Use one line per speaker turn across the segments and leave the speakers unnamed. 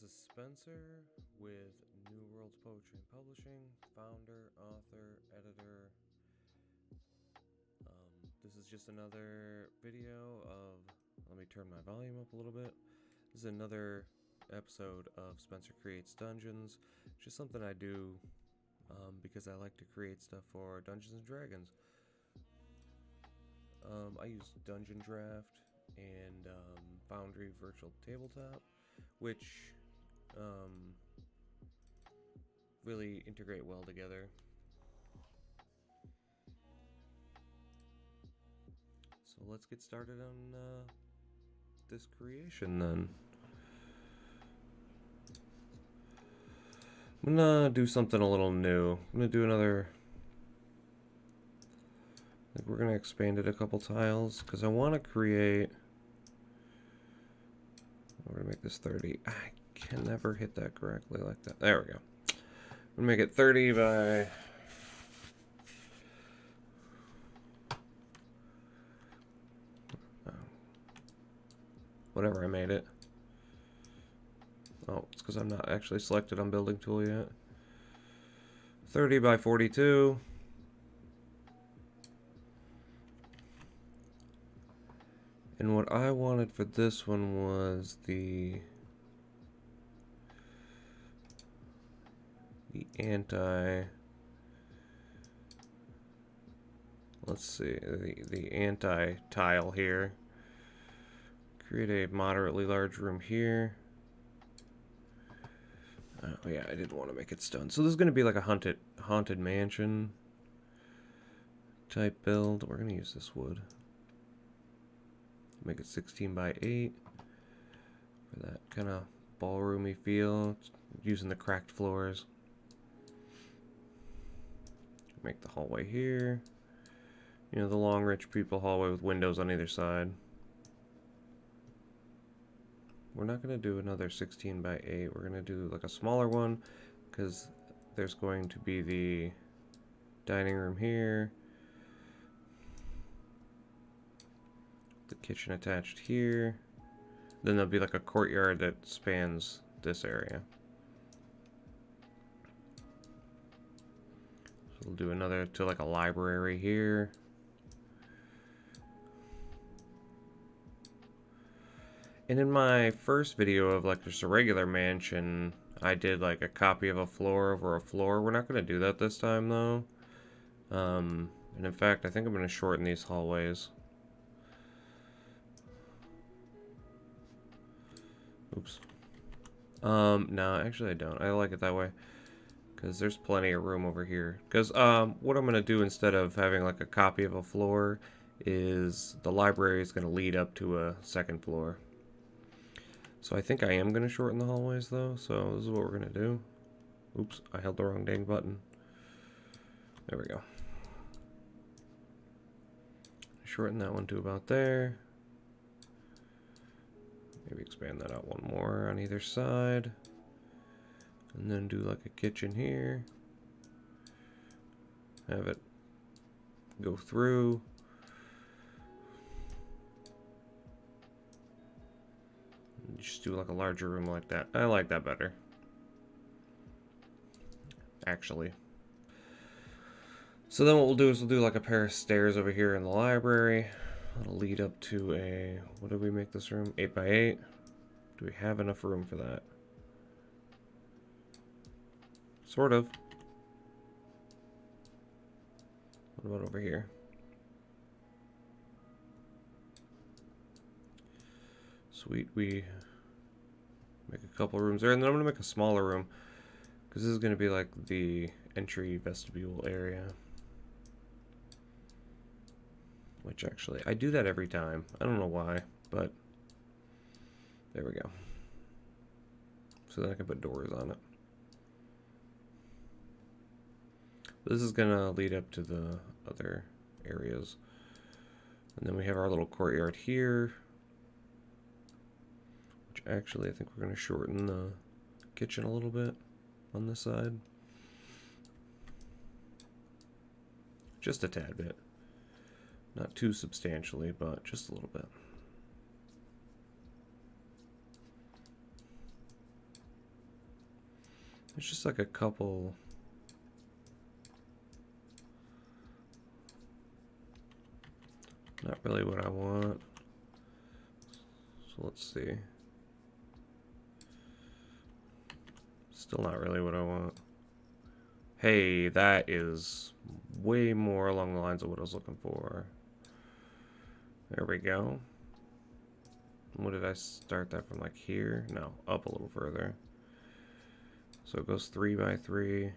This is Spencer with New Worlds Poetry and Publishing, founder, author, editor. This is just another video of, let me turn my volume up a little bit. This is another episode of Spencer Creates Dungeons. Just something I do because I like to create stuff for Dungeons and Dragons. I use Dungeondraft and Foundry Virtual Tabletop, which really integrate well together. So let's get started on this creation then. I'm gonna do something a little new. I'm gonna do another, like, we're gonna expand it a couple tiles because I want to create, we're gonna make this 30. I can never hit that correctly like that. There we go. I'm gonna make it 30 by whatever I made it. Oh, it's because I'm not actually selected on building tool yet. 30 by 42. And what I wanted for this one was the anti, let's see, the anti tile here. Create a moderately large room here. Oh yeah, I didn't want to make it stone. So this is going to be like a haunted mansion type build. We're going to use this wood. Make it 16 by 8 for that kind of ballroomy feel. Using the cracked floors. Make the hallway here. You know, the long rich people hallway with windows on either side. We're not going to do another 16 by 8. We're going to do like a smaller one because there's going to be the dining room here. The kitchen attached here. Then there'll be like a courtyard that spans this area. So we'll do another to like a library here. And in my first video of like just a regular mansion, I did like a copy of a floor over a floor. We're not going to do that this time though. And in fact, I think I'm going to shorten these hallways. Oops. No, actually I don't. I like it that way. Because there's plenty of room over here. Because what I'm going to do instead of having like a copy of a floor is the library is going to lead up to a second floor. So I think I am going to shorten the hallways though. So this is what we're going to do. Oops, I held the wrong dang button. There we go. Shorten that one to about there. Maybe expand that out one more on either side. And then do like a kitchen here. Have it go through. And just do like a larger room like that. I like that better. Actually. So then what we'll do is we'll do like a pair of stairs over here in the library. That'll lead up to a, what did we make this room? 8 by 8. Do we have enough room for that? Sort of. What about over here? Sweet, we make a couple rooms there, and then I'm gonna make a smaller room because this is gonna be like the entry vestibule area. Which actually, I do that every time. I don't know why, but there we go. So then I can put doors on it. This is gonna lead up to the other areas. And then we have our little courtyard here. Which actually, I think we're gonna shorten the kitchen a little bit on this side. Just a tad bit. Not too substantially, but just a little bit. There's just like a couple. Not really what I want. So let's see. Still not really what I want. Hey, that is way more along the lines of what I was looking for. There we go. What did I start that from, like here? No, up a little further. So it goes 3 by 3.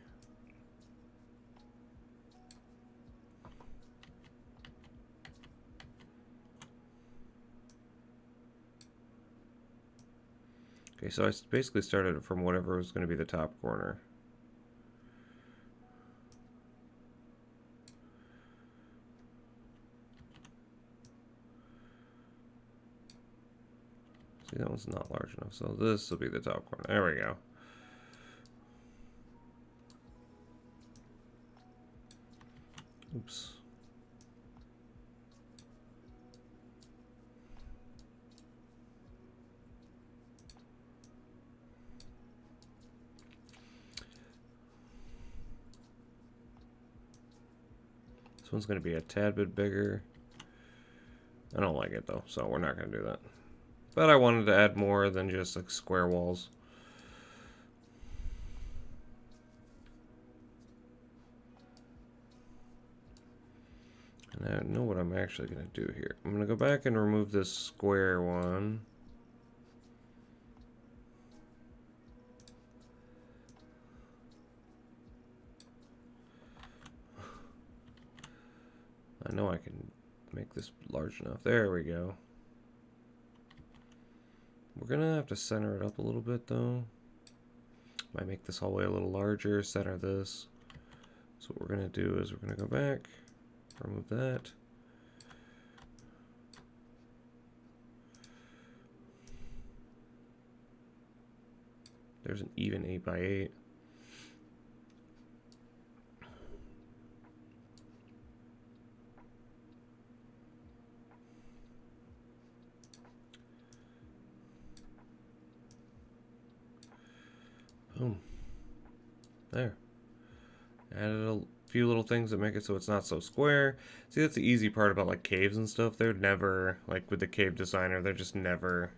Okay, so I basically started it from whatever was going to be the top corner. See, that one's not large enough, so this will be the top corner. There we go. Oops. This one's going to be a tad bit bigger. I don't like it though, so we're not going to do that. But I wanted to add more than just like square walls. And I know what I'm actually going to do here. I'm going to go back and remove this square one. I know I can make this large enough. There we go. We're going to have to center it up a little bit though. Might make this hallway a little larger, center this. So what we're going to do is we're going to go back, remove that. There's an even 8 by 8. Boom. There. Added a few little things that make it so it's not so square. See, that's the easy part about like caves and stuff. They're never, like with the cave designer, they're just never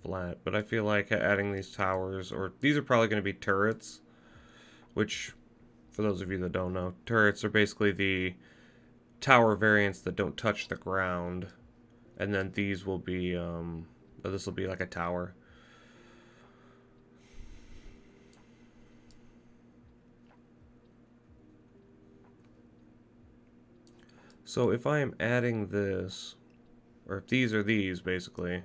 flat. But I feel like adding these towers, or these are probably going to be turrets, which, for those of you that don't know, turrets are basically the tower variants that don't touch the ground. And then these will be, this will be like a tower. So if I am adding this, or if these are these, basically,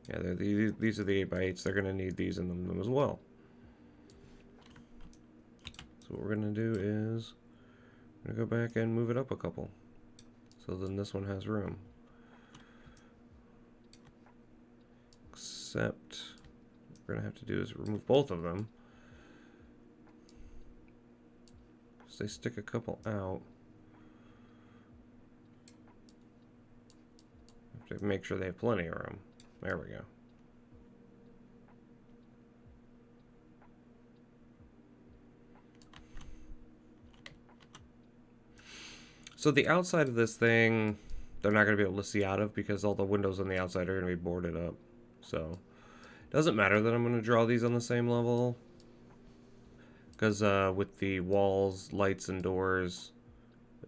yeah, these are the 8 by 8s, they're going to need these in them as well. So what we're going to do is, we're going to go back and move it up a couple. So then this one has room. Except, what we're going to have to do is remove both of them. Because they stick a couple out. To make sure they have plenty of room. There we go. So the outside of this thing, they're not going to be able to see out of because all the windows on the outside are going to be boarded up. So it doesn't matter that I'm going to draw these on the same level. Because with the walls, lights, and doors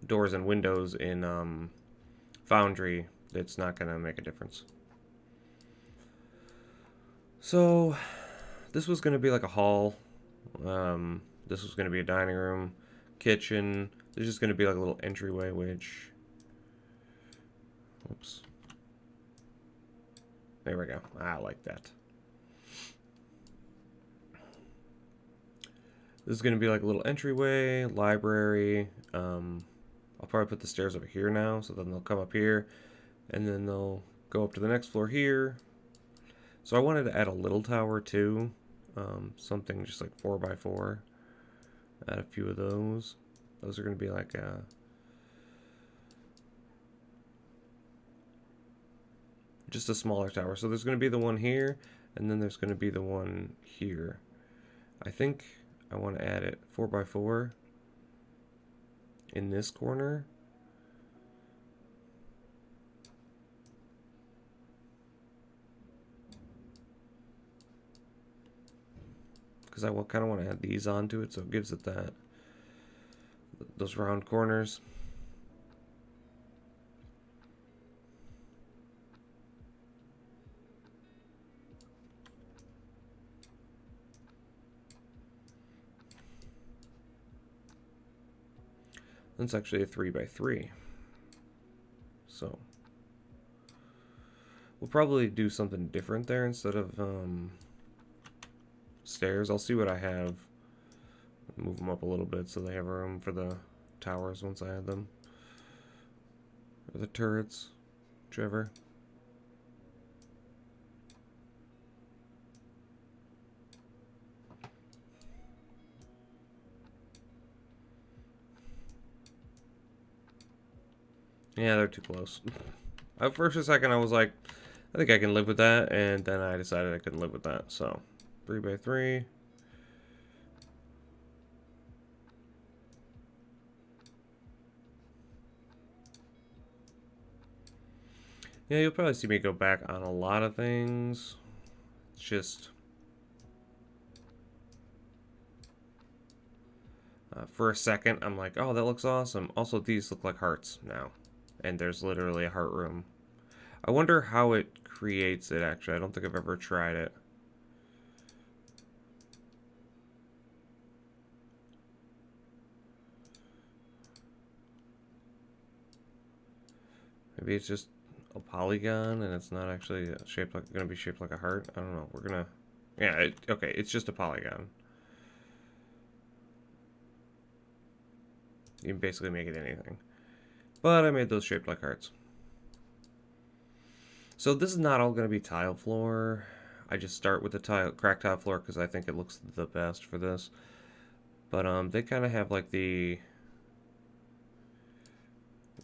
and windows in Foundry, it's not going to make a difference. So this was going to be like a hall. This was going to be a dining room, kitchen. There's just going to be like a little entryway, which... Oops. There we go. I like that. This is going to be like a little entryway, library. I'll probably put the stairs over here now, so then they'll come up here. And then they'll go up to the next floor here. So I wanted to add a little tower too. Something just like 4 by 4. Add a few of those. Those are going to be like just a smaller tower. So there's going to be the one here, And then there's going to be the one here. I think I want to add it 4x4 in this corner. Because I kind of want to add these onto it, so it gives it those round corners. That's actually a 3x3. So we'll probably do something different there instead of stairs. I'll see what I have. Move them up a little bit so they have room for the towers once I add them. Or the turrets, whichever. Yeah, they're too close. For a second I was like, I think I can live with that, and then I decided I couldn't live with that. So 3x3. Yeah, you'll probably see me go back on a lot of things. It's just for a second I'm like, oh, that looks awesome. Also, these look like hearts now, and there's literally a heart room. I wonder how it creates it, actually. I don't think I've ever tried it. Maybe it's just a polygon and it's not actually shaped like going to be shaped like a heart. I don't know. We're gonna, yeah. Okay, it's just a polygon. You can basically make it anything, but I made those shaped like hearts. So this is not all going to be tile floor. I just start with the cracked tile floor because I think it looks the best for this. But they kind of have like the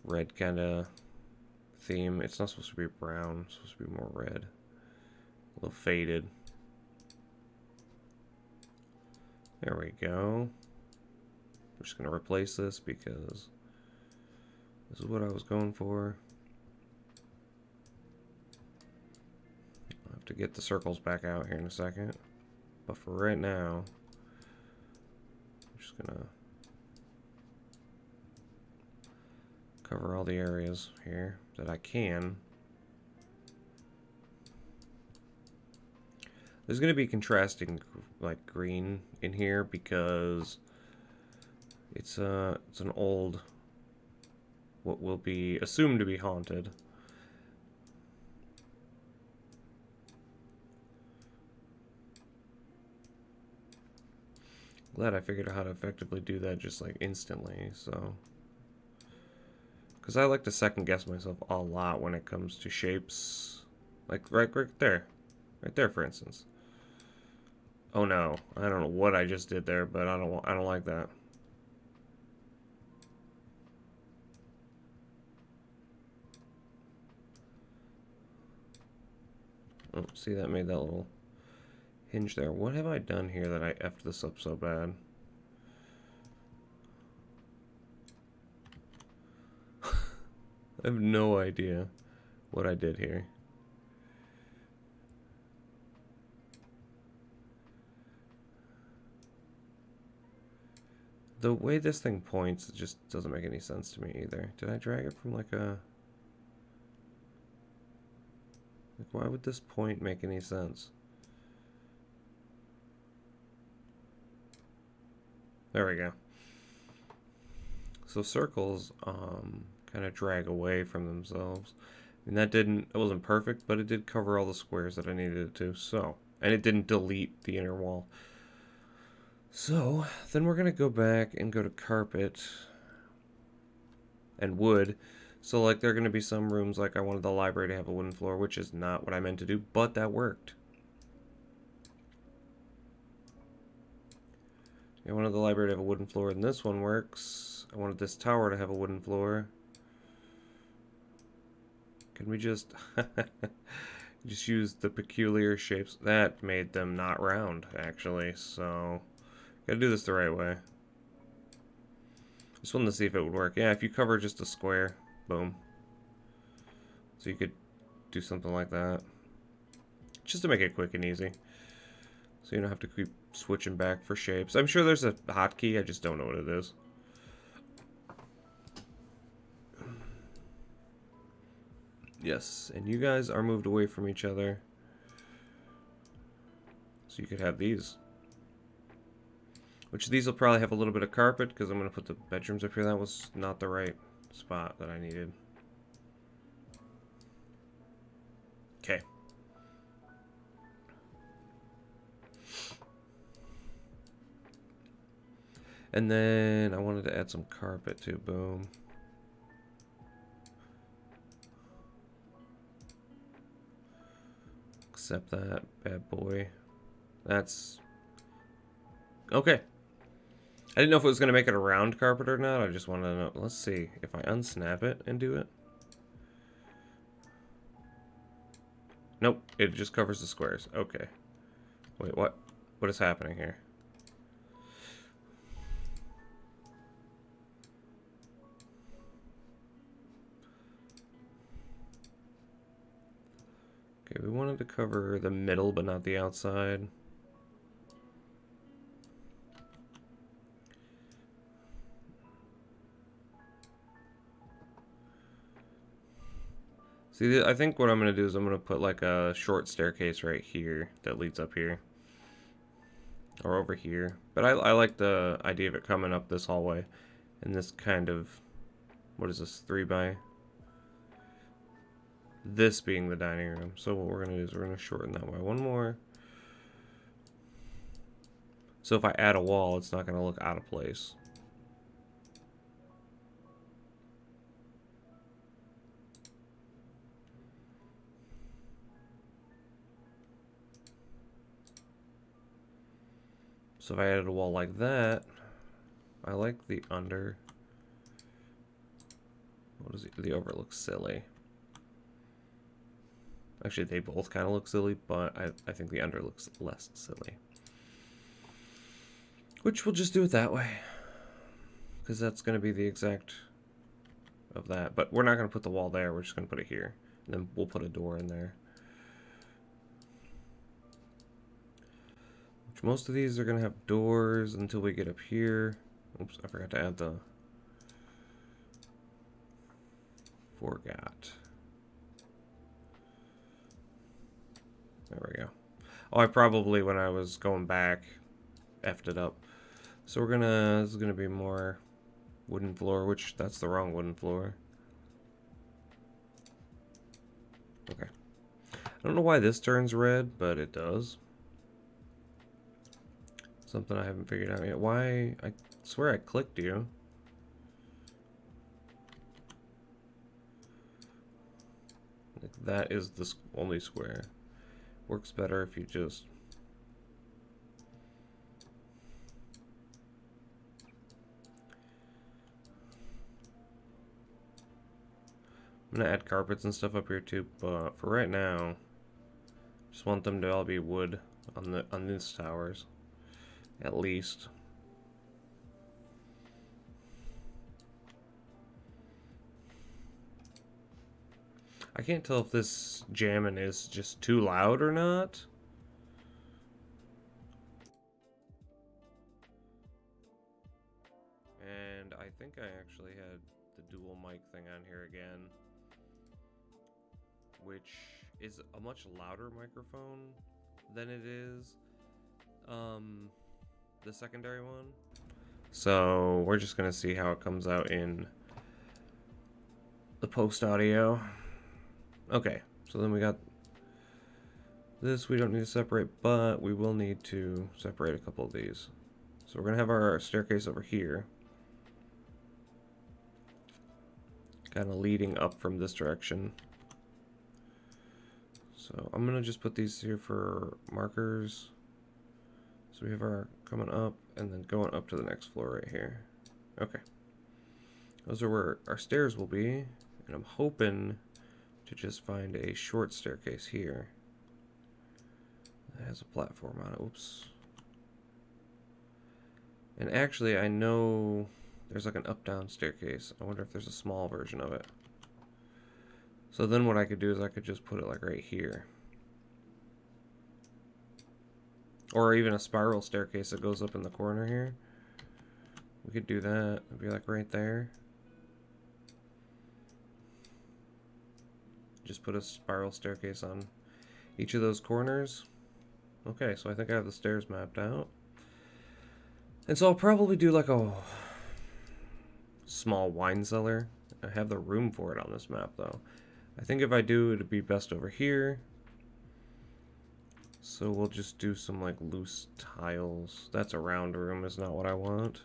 red kind of theme. It's not supposed to be brown. It's supposed to be more red. A little faded. There we go. I'm just going to replace this because this is what I was going for. I'll have to get the circles back out here in a second. But for right now, I'm just going to cover all the areas here that I can. There's going to be contrasting like green in here because it's an old, what will be assumed to be haunted. Glad I figured out how to effectively do that just like instantly, so. Because I like to second guess myself a lot when it comes to shapes. Like right there. Right there, for instance. Oh no, I don't know what I just did there, but I don't like that. Oh, see, that made that little hinge there. What have I done here that I effed this up so bad? I have no idea what I did here. The way this thing points, it just doesn't make any sense to me either. Did I drag it from like a... Like, why would this point make any sense? There we go. So circles kind of drag away from themselves. And it wasn't perfect, but it did cover all the squares that I needed it to. So, and it didn't delete the inner wall. So, then we're going to go back and go to carpet and wood. So, like, there are going to be some rooms, like I wanted the library to have a wooden floor, which is not what I meant to do, but that worked. I wanted the library to have a wooden floor, and this one works. I wanted this tower to have a wooden floor. Can we just... Just used the peculiar shapes. That made them not round, actually, so gotta do this the right way. Just wanted to see if it would work. Yeah, if you cover just a square, boom. So you could do something like that. Just to make it quick and easy. So you don't have to keep switching back for shapes. I'm sure there's a hotkey, I just don't know what it is. Yes, and you guys are moved away from each other. So you could have these. Which these will probably have a little bit of carpet because I'm going to put the bedrooms up here. That was not the right spot that I needed. Okay. And then I wanted to add some carpet too. Boom. Accept that, bad boy. That's okay. I didn't know if it was going to make it a round carpet or not. I just wanted to know. Let's see if I unsnap it and do it. Nope, it just covers the squares. Okay. Wait, what? What is happening here? Okay, we wanted to cover the middle, but not the outside. See, I think what I'm going to do is I'm going to put like a short staircase right here that leads up here. Or over here. But I like the idea of it coming up this hallway. And this kind of... What is this? 3 by... This being the dining room. So what we're going to do is we're going to shorten that way. One more. So if I add a wall, it's not going to look out of place. So if I added a wall like that, I like the under. What is it? The over looks silly. Actually, they both kind of look silly, but I think the under looks less silly. Which we'll just do it that way. Because that's going to be the exact of that. But we're not going to put the wall there. We're just going to put it here. And then we'll put a door in there. Which most of these are going to have doors until we get up here. Oops, I forgot to add the... Forgot. There we go. Oh, I probably, when I was going back, effed it up. So we're gonna, this is gonna be more wooden floor, which that's the wrong wooden floor. Okay. I don't know why this turns red, but it does. Something I haven't figured out yet. Why? I swear I clicked you. Like that is the only square. Works better if you just... I'm gonna add carpets and stuff up here too, but for right now, just want them to all be wood on these towers, at least. I can't tell if this jamming is just too loud or not. And I think I actually had the dual mic thing on here again, which is a much louder microphone than it is the secondary one. So we're just gonna see how it comes out in the post audio. Okay, so then we got this. We don't need to separate, but we will need to separate a couple of these. So we're gonna have our staircase over here, kind of leading up from this direction. So I'm gonna just put these here for markers. So we have our coming up and then going up to the next floor right here. Okay. Those are where our stairs will be. And I'm hoping to just find a short staircase here. It has a platform on it. Oops. And actually, I know there's like an up-down staircase. I wonder if there's a small version of it. So then what I could do is I could just put it like right here. Or even a spiral staircase that goes up in the corner here. We could do that. It'd be like right there. Just put a spiral staircase on each of those corners. Okay, so I think I have the stairs mapped out. And so I'll probably do like a small wine cellar. I have the room for it on this map though. I think if I do, it'd be best over here. So we'll just do some like loose tiles. That's a round room, is not what I want.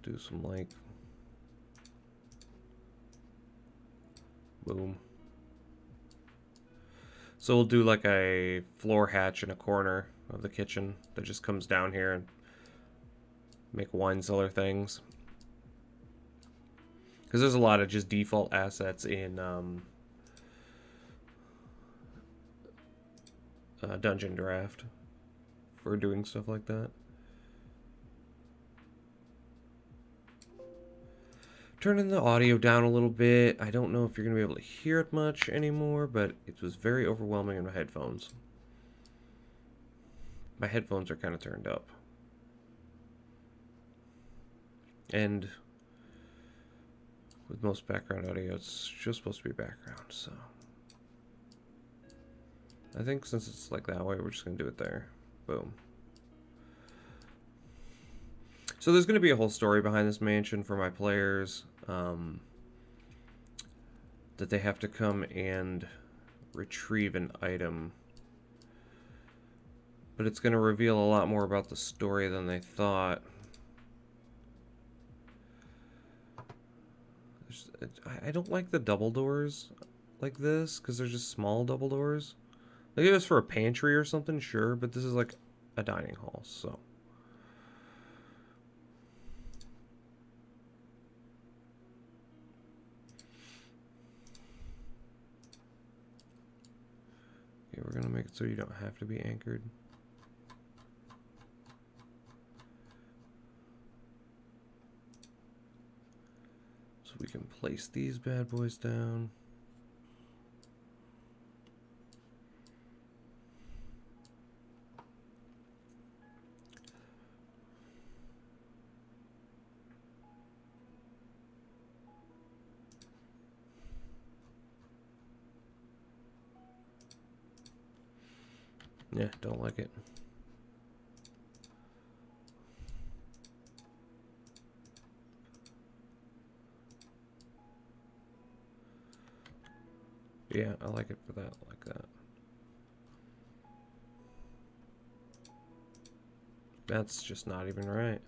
Do some like boom. So we'll do like a floor hatch in a corner of the kitchen that just comes down here and make wine cellar things. Because there's a lot of just default assets in Dungeondraft for doing stuff like that. Turning the audio down a little bit. I don't know if you're going to be able to hear it much anymore, but it was very overwhelming in my headphones. My headphones are kind of turned up. And with most background audio, it's just supposed to be background, so I think since it's like that way, we're just going to do it there. Boom. So there's going to be a whole story behind this mansion for my players. That they have to come and retrieve an item. But it's going to reveal a lot more about the story than they thought. I don't like the double doors like this, because they're just small double doors. Like if it was for a pantry or something, sure, but this is like a dining hall, so. Okay, we're gonna make it so you don't have to be anchored. So we can place these bad boys down. Yeah, don't like it. Yeah, I like it for that, like that. That's just not even right.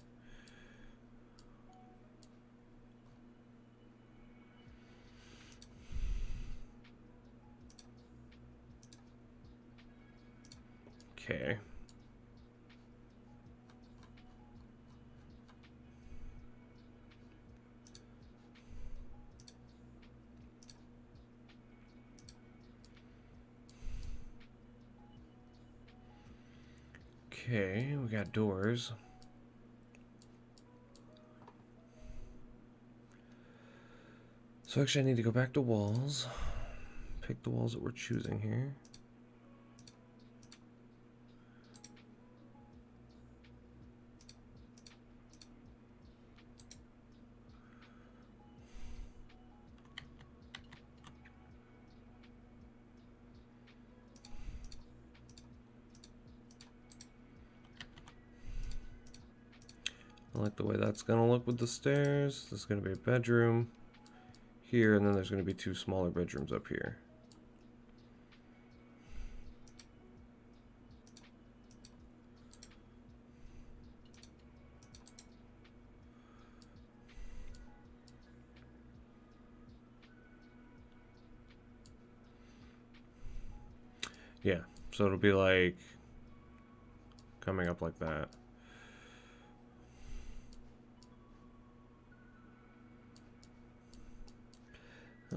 Okay. Okay, we got doors. So actually I need to go back to walls. Pick the walls that we're choosing here. I like the way that's gonna look with the stairs. This is gonna be a bedroom here, and then there's gonna be two smaller bedrooms up here. Yeah, so it'll be like coming up like that.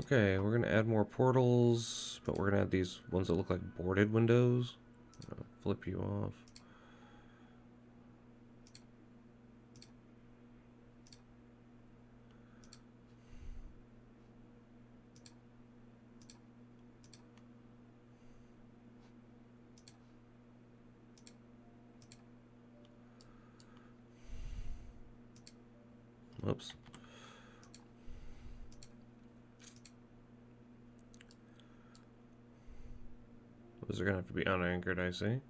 Okay, we're gonna add more portals, but we're gonna add these ones that look like boarded windows. I'll flip you off. Oops. Those are gonna have to be unanchored, I see.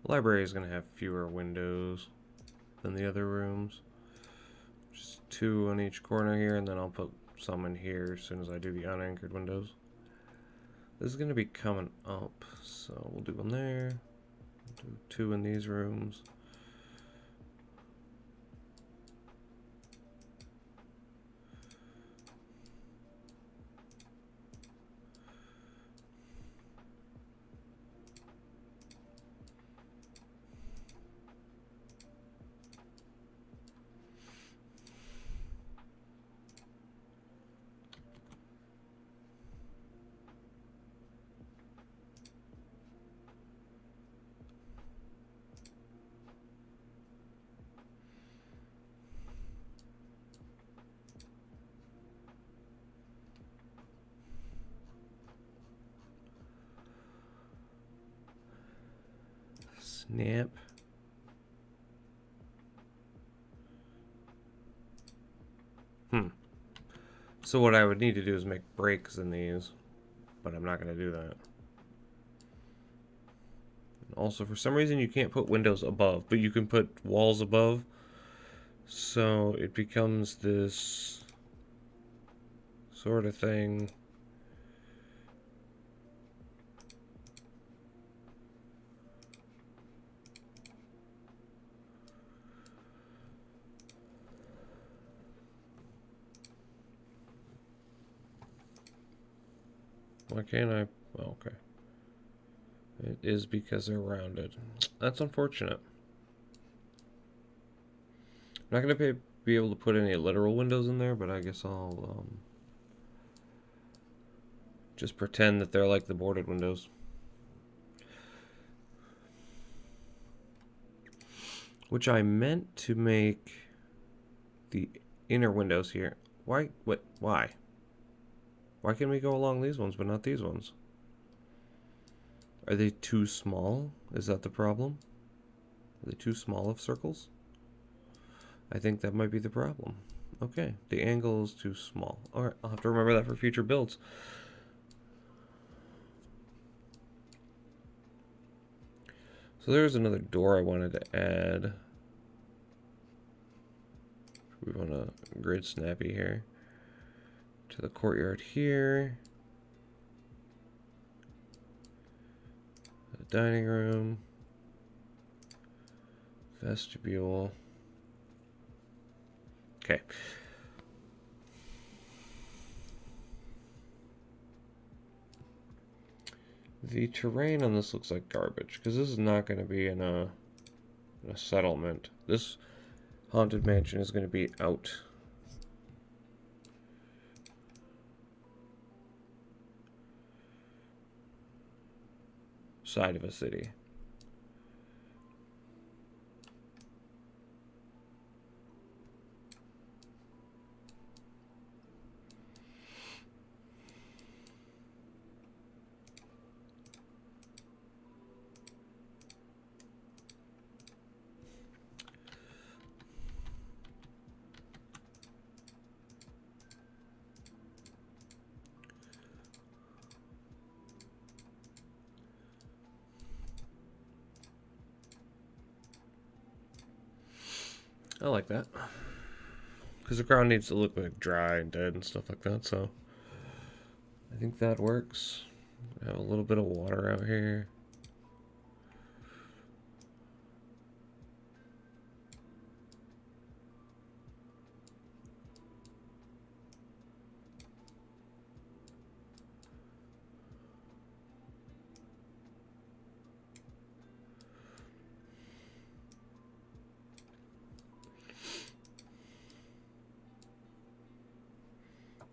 Library is gonna have fewer windows than the other rooms. Just 2 on each corner here, and then I'll put some in here as soon as I do the unanchored windows. This is going to be coming up, so we'll do one there, do 2 in these rooms. Snap. So what I would need to do is make breaks in these, but I'm not going to do that. Also, for some reason, you can't put windows above, but you can put walls above. So it becomes this sort of thing. Why can't I? Oh, okay. It is because they're rounded. That's unfortunate. I'm not going to be able to put any literal windows in there, but I guess I'll just pretend that they're like the boarded windows. Which I meant to make the inner windows here. Why? What? Why? Why can we go along these ones, but not these ones? Are they too small? Is that the problem? Are they too small of circles? I think that might be the problem. Okay, the angle is too small. Alright, I'll have to remember that for future builds. So there's another door I wanted to add. We want to grid snappy here. To the courtyard here. The dining room. Vestibule. Okay. The terrain on this looks like garbage, because this is not going to be in a settlement. This haunted mansion is going to be out. Side of a city. I like that. Because the ground needs to look like dry and dead and stuff like that, so I think that works. I have a little bit of water out here.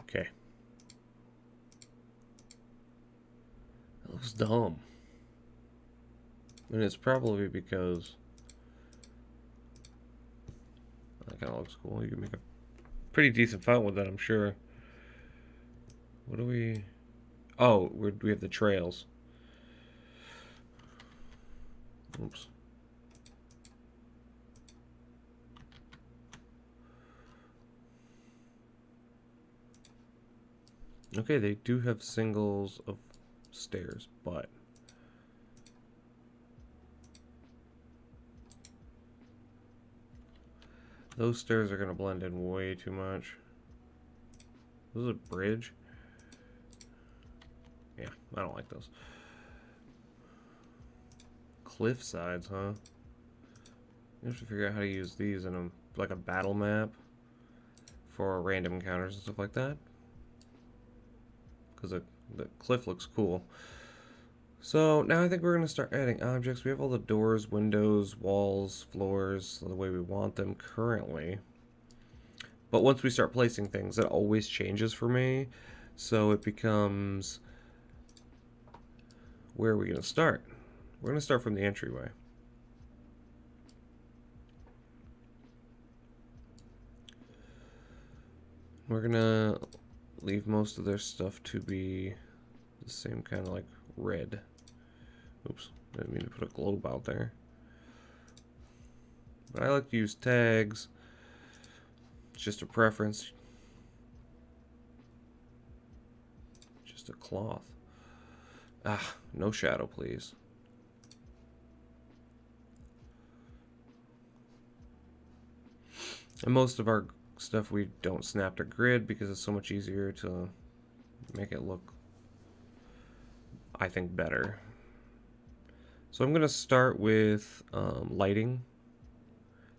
Okay. That looks dumb. And it's probably because that kind of looks cool. You can make a pretty decent font with that, I'm sure. What do we... Oh, we have the trails. Oops. Okay, they do have singles of stairs, but... Those stairs are going to blend in way too much. This is a bridge. Yeah, I don't like those. Cliff sides, huh? You have to figure out how to use these in a, like a battle map for random encounters and stuff like that. Because the cliff looks cool. So now I think we're going to start adding objects. We have all the doors, windows, walls, floors, the way we want them currently. But once we start placing things, it always changes for me. So it becomes, where are we going to start? We're going to start from the entryway. We're going to leave most of their stuff to be the same kind of like red. Oops, didn't mean to put a globe out there. But I like to use tags. It's just a preference. Just a cloth. Ah, no shadow, please. And most of our stuff we don't snap to grid because it's so much easier to make it look, I think, better. So I'm going to start with lighting.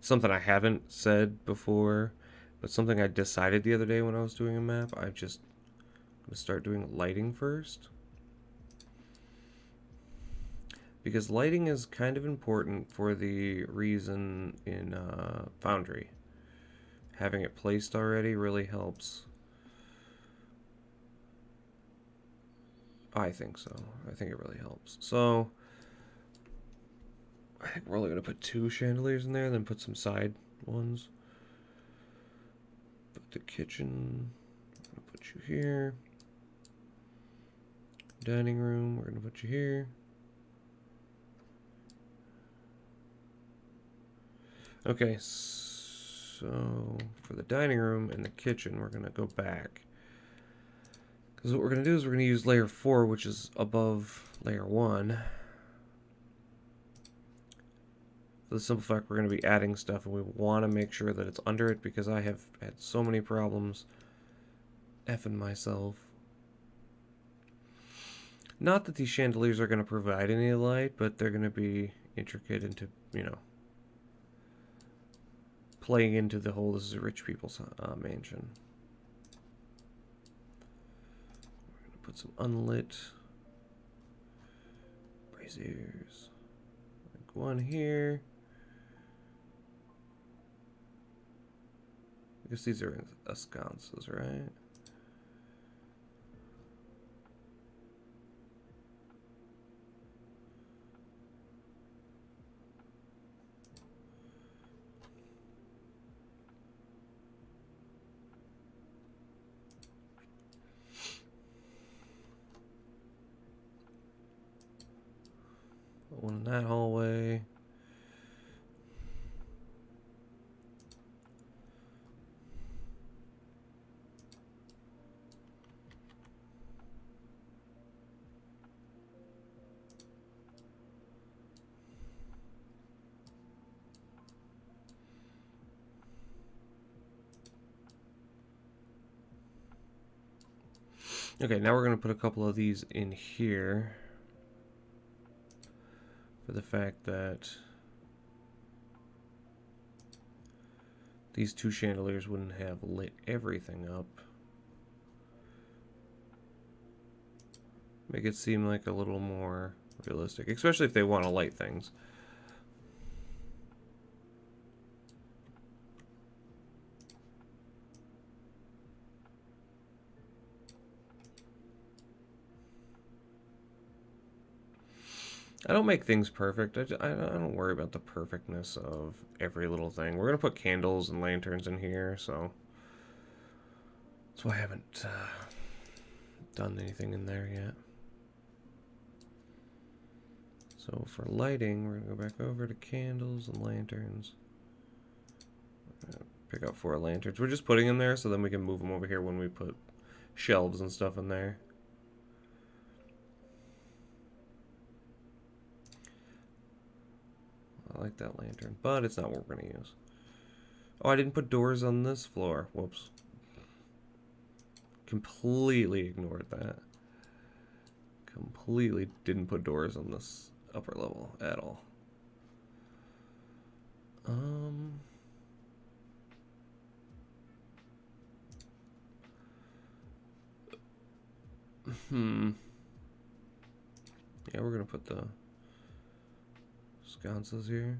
Something I haven't said before, but something I decided the other day when I was doing a map. I'm just going to start doing lighting first. Because lighting is kind of important for the reason in Foundry. Having it placed already really helps. I think so. I think it really helps. So I think we're only going to put 2 chandeliers in there, then put some side ones. Put the kitchen, I'm going to put you here. Dining room, we're going to put you here. Okay, so for the dining room and the kitchen, we're going to go back. Because what we're going to do is we're going to use layer 4, which is above layer 1. For the simple fact we're going to be adding stuff, and we want to make sure that it's under it, because I have had so many problems effing myself. Not that these chandeliers are going to provide any light, but they're going to be intricate into, you know, playing into the whole this is a rich people's mansion. We're going to put some unlit braziers. Like one here. I guess these are ensconces, right? One in that hallway. Okay, now we're going to put a couple of these in here for the fact that these 2 chandeliers wouldn't have lit everything up. Make it seem like a little more realistic, especially if they want to light things. I don't make things perfect. I don't worry about the perfectness of every little thing. We're going to put candles and lanterns in here, so that's why I haven't done anything in there yet. So for lighting, we're going to go back over to candles and lanterns. Pick up 4 lanterns. We're just putting them there so then we can move them over here when we put shelves and stuff in there. I like that lantern, but it's not what we're going to use. Oh, I didn't put doors on this floor. Whoops. Completely ignored that. Completely didn't put doors on this upper level at all. Yeah, we're gonna put the sconces here.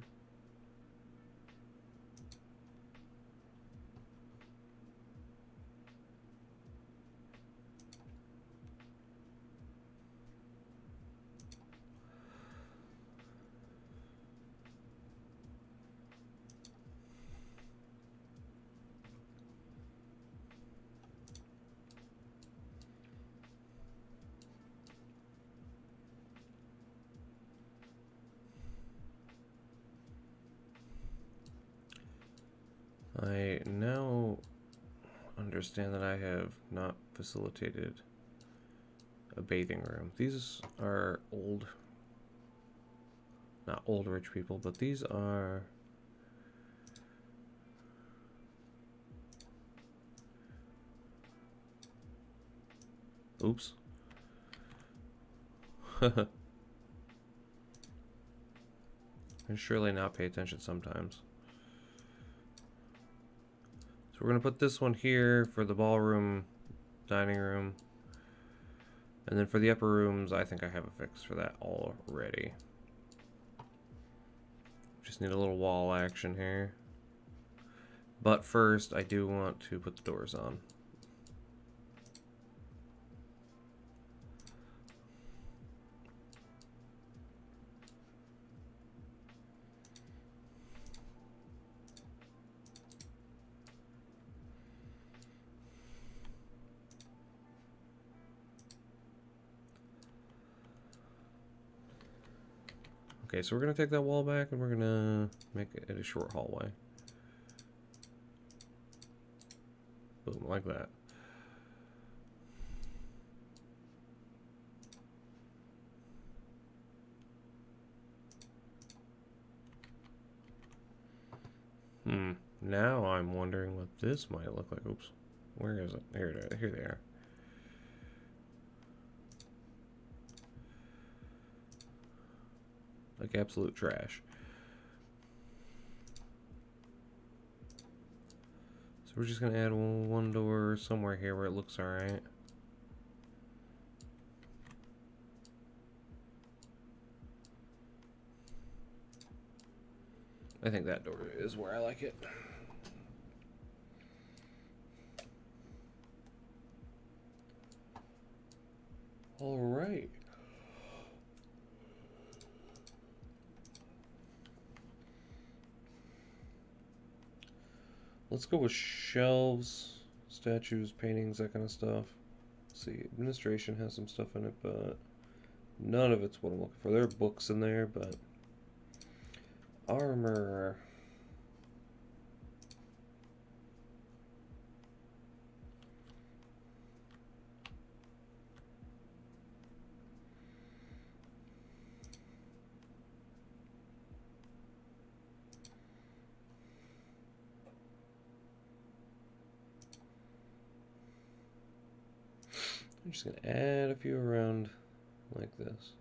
I now understand that I have not facilitated a bathing room. These are old, not old rich people, but these are oops. I surely not pay attention sometimes. So we're gonna put this one here for the ballroom, dining room. And then for the upper rooms, I think I have a fix for that already. Just need a little wall action here. But first, I do want to put the doors on. Okay, so we're going to take that wall back and we're going to make it a short hallway. Boom, like that. Now I'm wondering what this might look like. Oops. Where is it? Here it is. Here they are. Like absolute trash. So we're just gonna add one door somewhere here where it looks alright. I think that door is where I like it. Alright. Let's go with shelves, statues, paintings, that kind of stuff. Let's see, administration has some stuff in it, but none of it's what I'm looking for. There are books in there, but armor. I'm just gonna add a few around like this.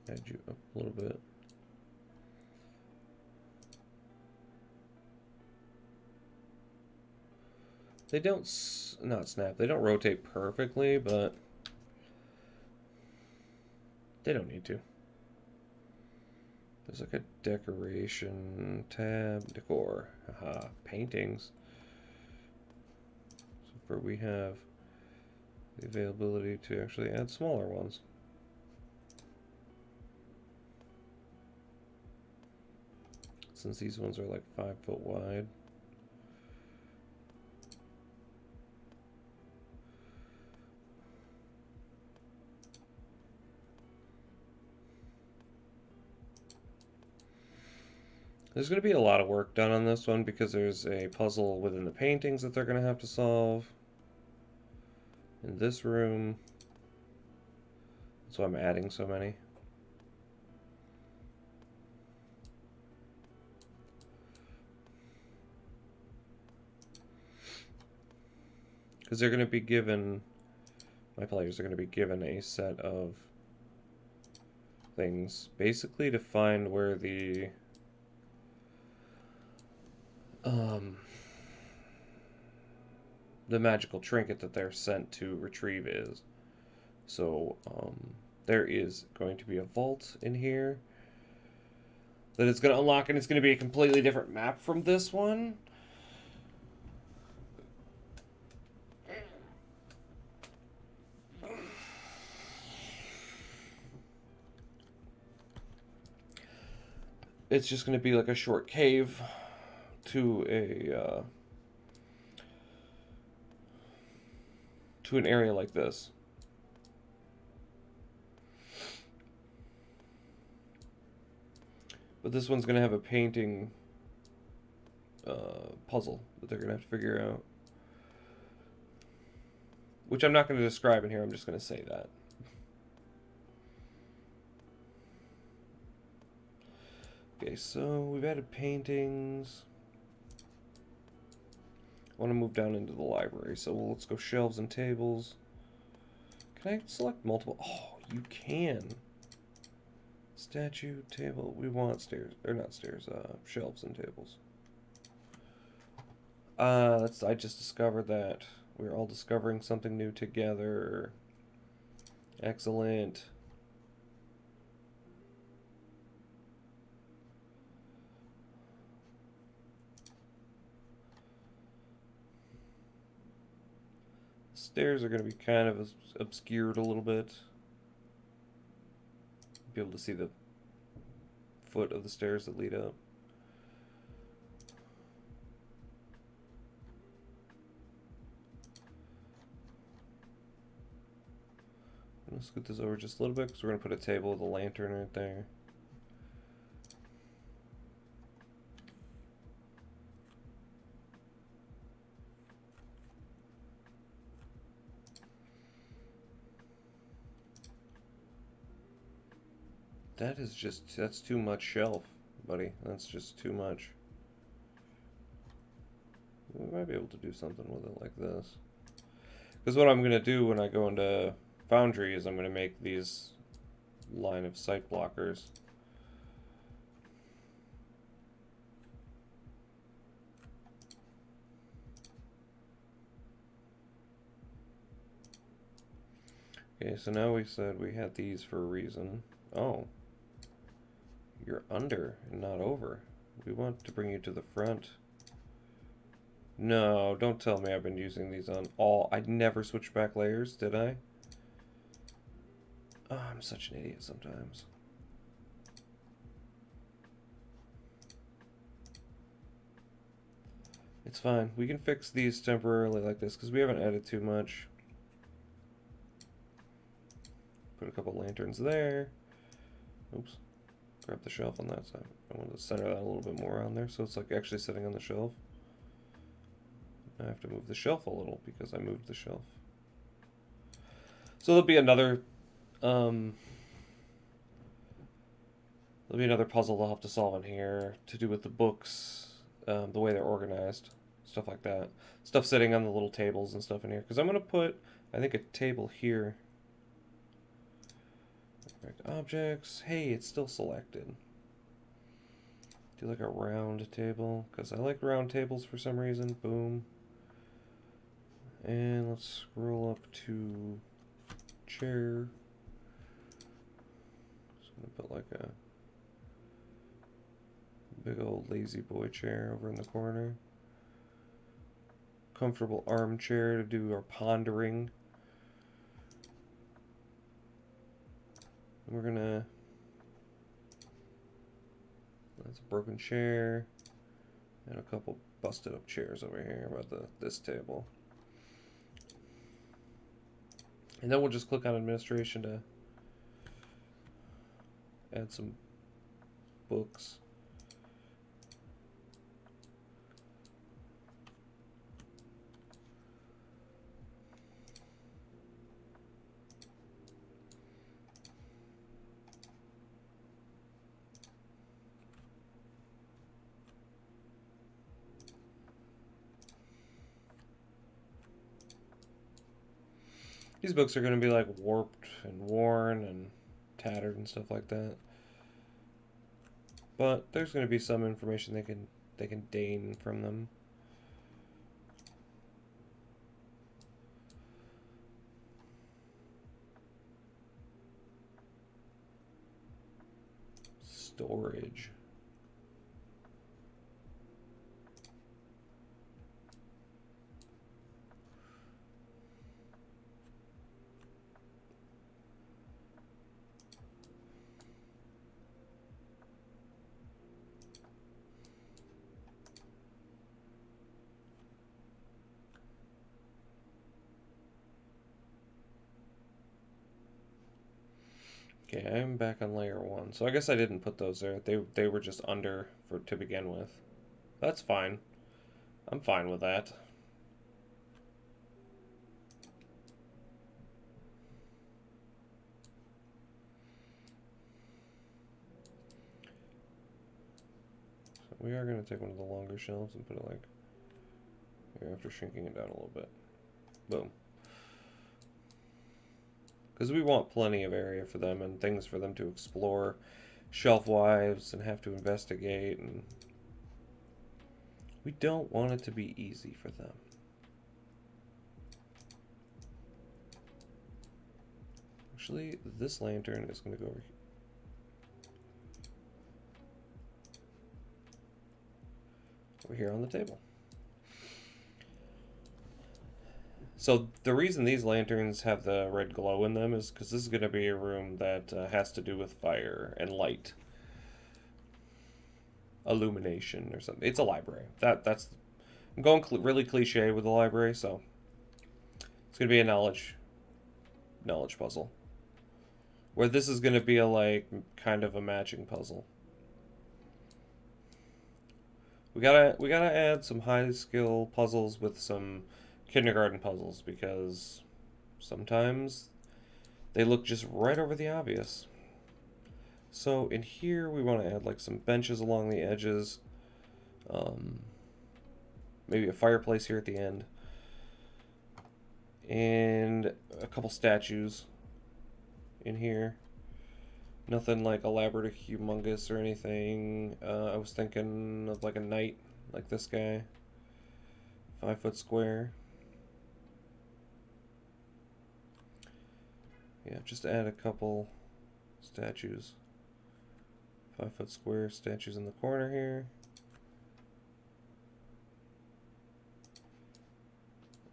Add you up a little bit. They don't, not snap, they don't rotate perfectly, but they don't need to. There's like a decoration tab, decor, haha, paintings. However, we have the availability to actually add smaller ones. Since these ones are like 5 foot wide. There's going to be a lot of work done on this one because there's a puzzle within the paintings that they're going to have to solve. In this room. That's why I'm adding so many. Because they're going to be given, my players are going to be given a set of things basically to find where the magical trinket that they're sent to retrieve is. So there is going to be a vault in here that it's going to unlock, and it's going to be a completely different map from this one. It's just going to be like a short cave to an area like this. But this one's going to have a painting puzzle that they're going to have to figure out. Which I'm not going to describe in here, I'm just going to say that. Okay, so we've added paintings. I want to move down into the library, so let's go shelves and tables. Can I select multiple? Oh, you can. Statue, table. We want stairs, or not stairs, shelves and tables. I just discovered that. We're all discovering something new together. Excellent. Stairs are going to be kind of obscured a little bit. Be able to see the foot of the stairs that lead up. I'm going to scoot this over just a little bit because we're going to put a table with a lantern right there. That's too much shelf, buddy. That's just too much. We might be able to do something with it like this. Because what I'm going to do when I go into Foundry is I'm going to make these line of sight blockers. Okay, so now we said we had these for a reason. Oh. You're under and not over. We want to bring you to the front. No, don't tell me I've been using these on all. I never switched back layers, did I? Oh, I'm such an idiot sometimes. It's fine. We can fix these temporarily like this because we haven't added too much. Put a couple lanterns there. Oops. Grab the shelf on that side. I want to center that a little bit more on there so it's like actually sitting on the shelf. I have to move the shelf a little because I moved the shelf. So there'll be another puzzle they'll have to solve in here to do with the books, the way they're organized, stuff like that. Stuff sitting on the little tables and stuff in here. Because I'm going to put, I think, a table here. Objects. Hey, it's still selected. Do like a round table because I like round tables for some reason. Boom. And let's scroll up to chair. Just gonna put like a big old lazy boy chair over in the corner. comfortable armchair to do our pondering. We're gonna... That's a broken chair. And a couple busted up chairs over here about this table. And then we'll just click on administration to add some books. These books are going to be like warped and worn and tattered and stuff like that. But there's going to be some information they can gain from them. Storage. Okay, I'm back on layer 1. So I guess I didn't put those there. They were just under to begin with. That's fine. I'm fine with that. So we are going to take one of the longer shelves and put it like here after shrinking it down a little bit. Boom. Because we want plenty of area for them and things for them to explore shelf-wise and have to investigate, and we don't want it to be easy for them. Actually, this lantern is going to go over here on the table. So the reason these lanterns have the red glow in them is because this is going to be a room that has to do with fire and light. Illumination or something. It's a library. That's I'm going really cliche with the library, so it's going to be a knowledge puzzle. Where this is going to be a like kind of a matching puzzle. We gotta add some high skill puzzles with some kindergarten puzzles, because sometimes they look just right over the obvious. So in here we want to add like some benches along the edges, maybe a fireplace here at the end, and a couple statues in here. Nothing like elaborate or humongous or anything. I was thinking of like a knight, like this guy, 5 foot square. Yeah, just add a couple statues. 5 foot square statues in the corner here.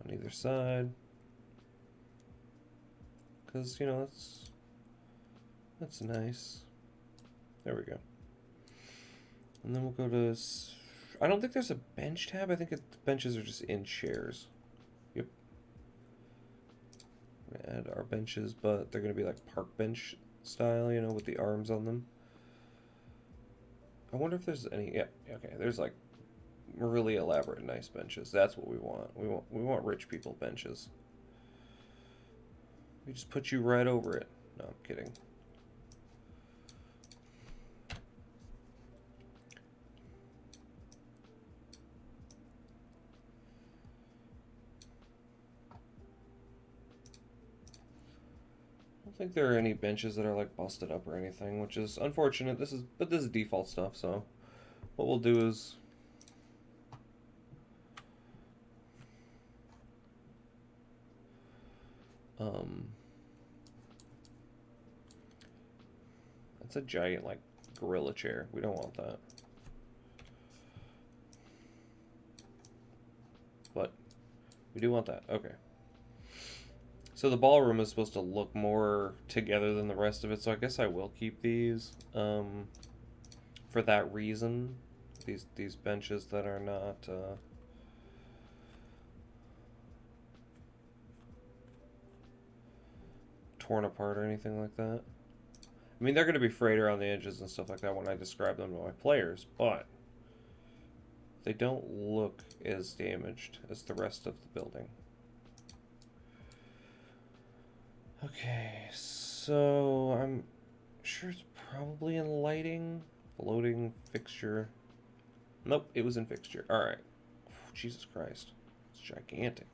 On either side. Because, you know, that's nice. There we go. And then we'll go to... I don't think there's a bench tab. I think the benches are just in chairs. Yep. Add our benches, but they're going to be like park bench style, you know, with the arms on them. I wonder if there's any... Yeah, okay. There's like really elaborate, nice benches. That's what we want. We want rich people benches. We just put you right over it. No, I'm kidding. I don't think there are any benches that are like busted up or anything, which is unfortunate. But this is default stuff, so what we'll do is that's a giant like gorilla chair. We don't want that. But We do want that. Okay. So the ballroom is supposed to look more together than the rest of it, so I guess I will keep these for that reason. These benches that are not torn apart or anything like that. I mean, they're going to be frayed around the edges and stuff like that when I describe them to my players, but they don't look as damaged as the rest of the building. Okay, so I'm sure it's probably in lighting. Floating fixture. Nope, it was in fixture. Alright. Jesus Christ. It's gigantic.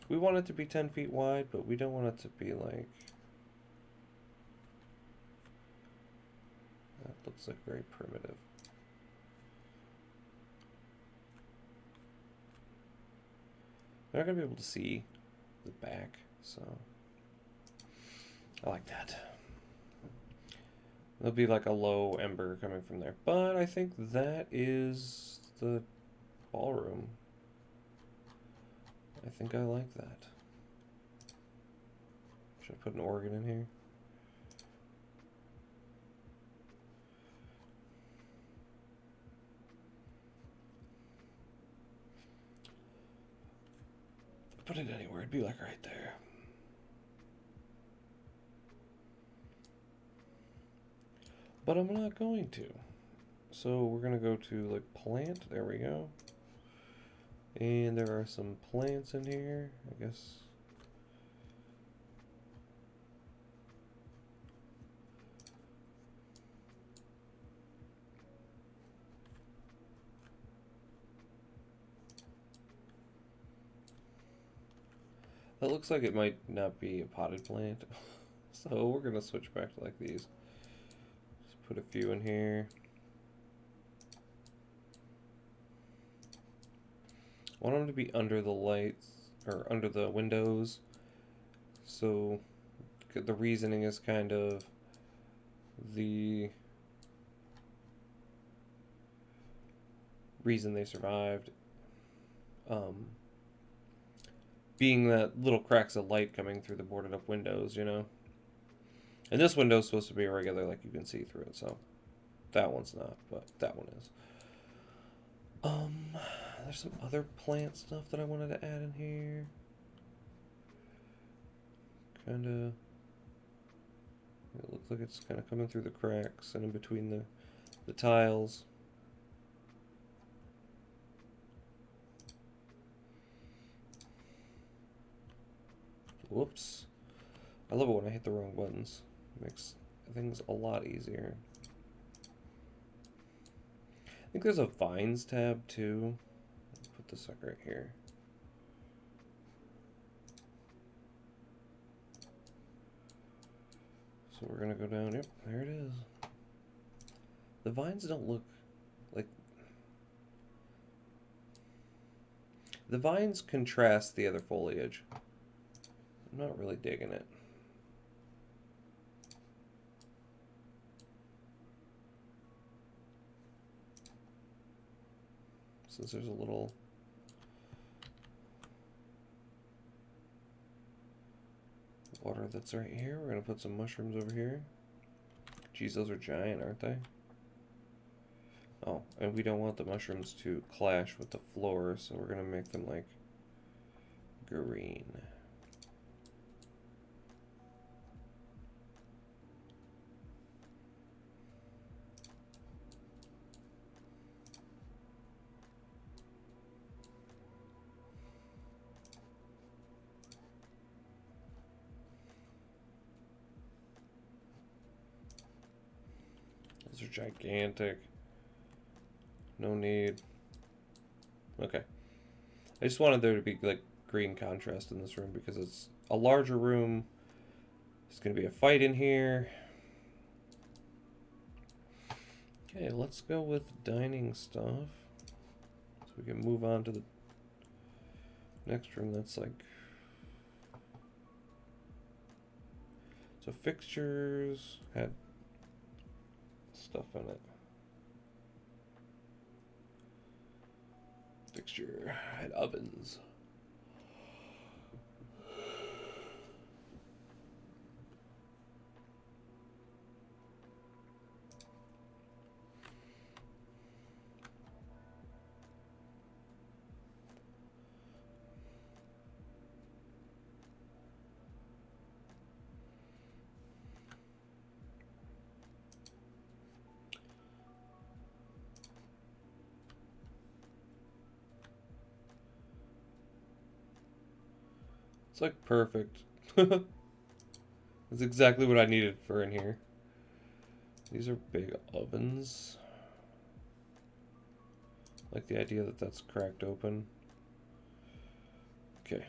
We want it to be 10 feet wide, but we don't want it to be like... That looks like very primitive. They're not going to be able to see the back, so... I like that. There'll be like a low ember coming from there. But I think that is the ballroom. I think I like that. Should I put an organ in here? If I put it anywhere, it'd be like right there. But I'm not going to. So we're going to go to like plant. There we go. And there are some plants in here, I guess. That looks like it might not be a potted plant. So we're going to switch back to like these. Just put a few in here. I want them to be under the lights, or under the windows. So the reasoning is kind of the reason they survived. Being that little cracks of light coming through the boarded up windows, you know? And this window's supposed to be regular, like you can see through it, so that one's not, but that one is. There's some other plant stuff that I wanted to add in here. Kinda, it looks like it's kind of coming through the cracks and in between the tiles. Whoops. I love it when I hit the wrong buttons. It makes things a lot easier. I think there's a vines tab too. Put this like right here. So we're gonna go down. Yep, there it is. The vines don't look like... The vines contrast the other foliage. I'm not really digging it. Since there's a little water that's right here, we're going to put some mushrooms over here. Geez, those are giant, aren't they? Oh, and we don't want the mushrooms to clash with the floor, so we're going to make them like green. Those are gigantic. No need. Okay. I just wanted there to be like green contrast in this room because it's a larger room. There's going to be a fight in here. Okay, let's go with dining stuff. So we can move on to the next room that's like... So fixtures had stuff in it. Fixture had ovens. It's like perfect. That's exactly what I needed for in here. These are big ovens. Like the idea that that's cracked open. Okay.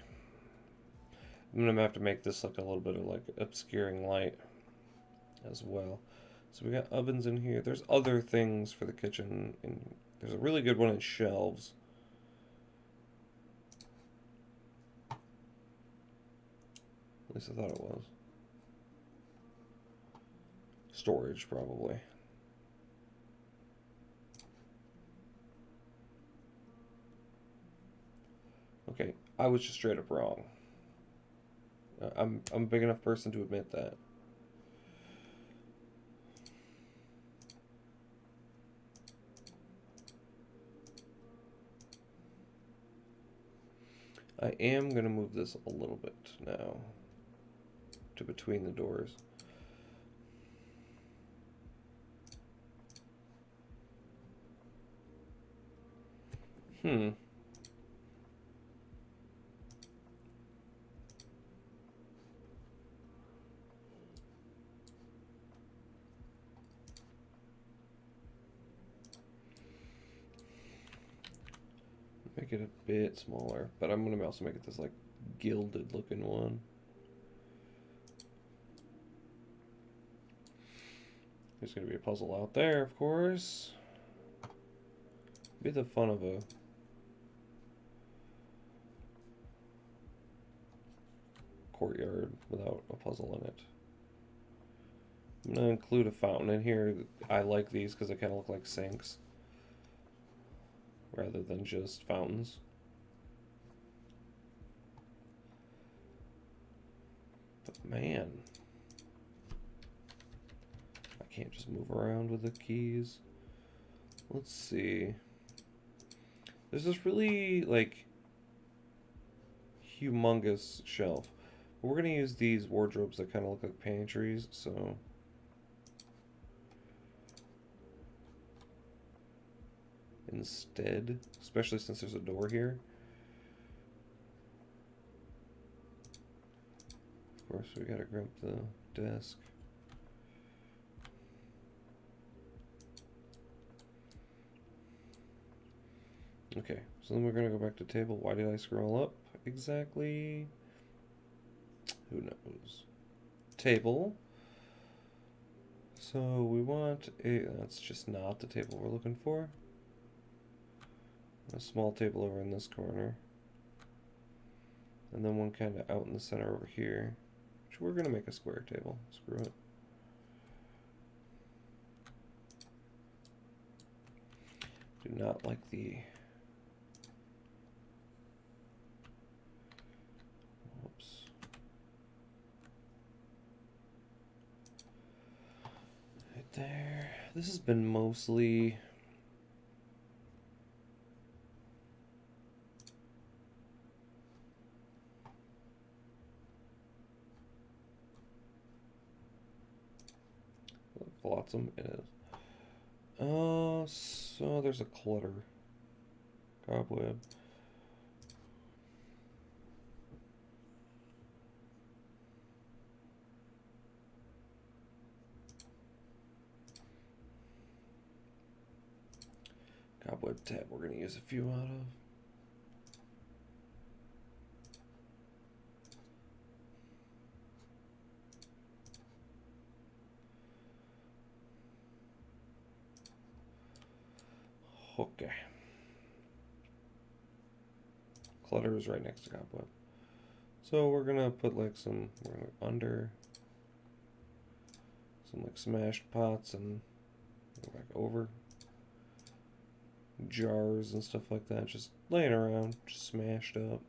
I'm gonna have to make this like a little bit of like obscuring light as well. So we got ovens in here. There's other things for the kitchen. There's a really good one in shelves. At least I thought it was. Storage, probably. Okay, I was just straight up wrong. I'm a big enough person to admit that. I am going to move this a little bit now to between the doors. Make it a bit smaller, but I'm going to also make it this like gilded looking one. There's going to be a puzzle out there, of course. Be the fun of a courtyard without a puzzle in it. I'm going to include a fountain in here. I like these because they kind of look like sinks rather than just fountains. But man, I can't just move around with the keys. Let's see. There's this really like humongous shelf. We're gonna use these wardrobes that kind of look like pantries, so instead, especially since there's a door here. Of course, we gotta grab the desk. Okay, so then we're gonna go back to table. Why did I scroll up exactly? Who knows? Table. So we want a, that's just not the table we're looking for. A small table over in this corner. And then one kind of out in the center over here. Which we're gonna make a square table. Screw it. Do not like the there. This has been mostly flotsam. It is. So there's a clutter. Cobweb. Cobweb tab we're going to use a few out of. Okay. Clutter is right next to cobweb. So we're going to put like some, we're going to under some like smashed pots and go back over. Jars and stuff like that just laying around, just smashed up.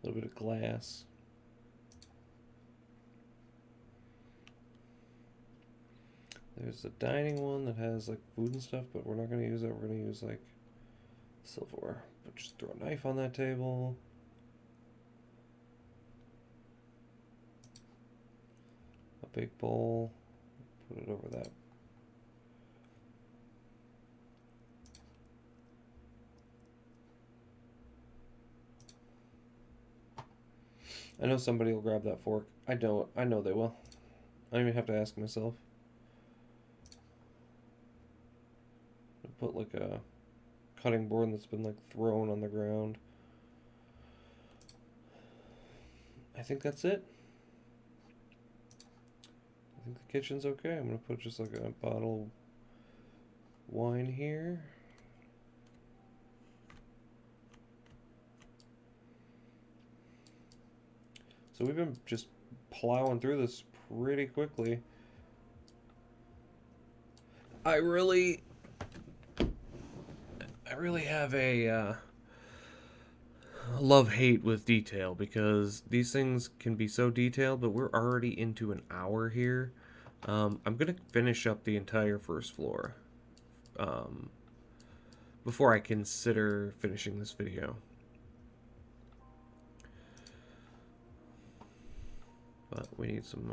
A little bit of glass. There's the dining one that has like food and stuff, but we're not going to use that. We're going to use like silverware. But just throw a knife on that table. A big bowl. Put it over that I know somebody will grab that fork. I know they will. I don't even have to ask myself. I put like a cutting board that's been like thrown on the ground. I think that's it. I think the kitchen's okay. I'm gonna put just like a bottle of wine here. So we've been just plowing through this pretty quickly. I really have a love-hate with detail, because these things can be so detailed, but we're already into an hour here. I'm gonna finish up the entire first floor before I consider finishing this video. But we need some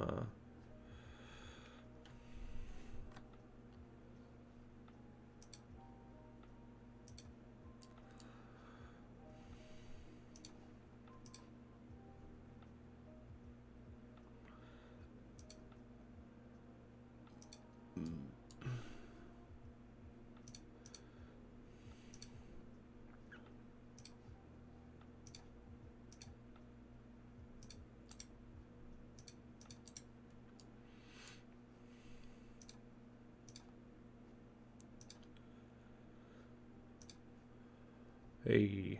hey.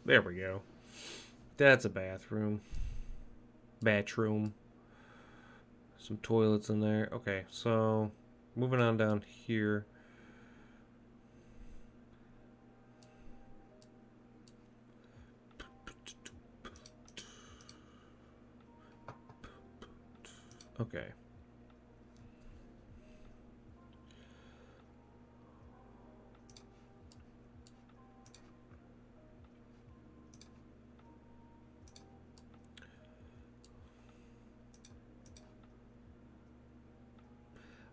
There we go. That's a bathroom. Bathroom. Some toilets in there. Okay, so moving on down here. Okay.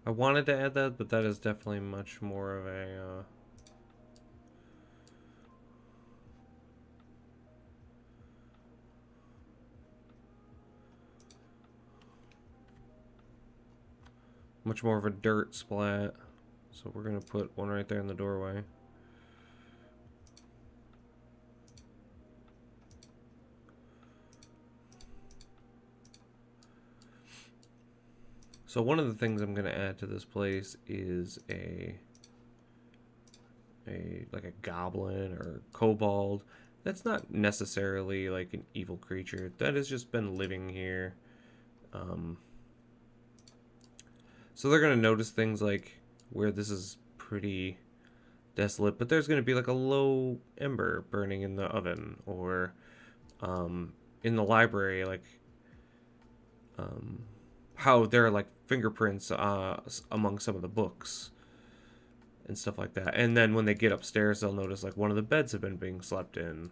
I wanted to add that, but that is definitely much more of a much more of a dirt splat. So we're gonna put one right there in the doorway. So one of the things I'm gonna add to this place is a like a goblin or kobold. That's not necessarily like an evil creature. That has just been living here. So they're gonna notice things like where this is pretty desolate, but there's gonna be like a low ember burning in the oven, or in the library, like how there are like fingerprints among some of the books and stuff like that. And then when they get upstairs, they'll notice like one of the beds have been being slept in.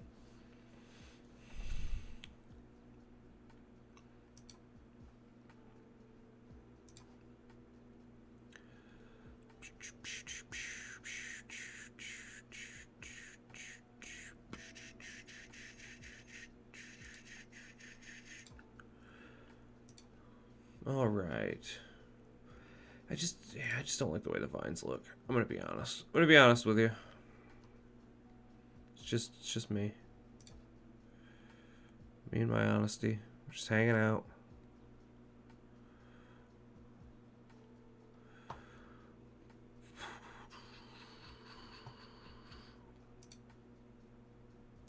All right. I just don't like the way the vines look. I'm gonna be honest. I'm gonna be honest with you. It's just me. Me and my honesty. We're just hanging out.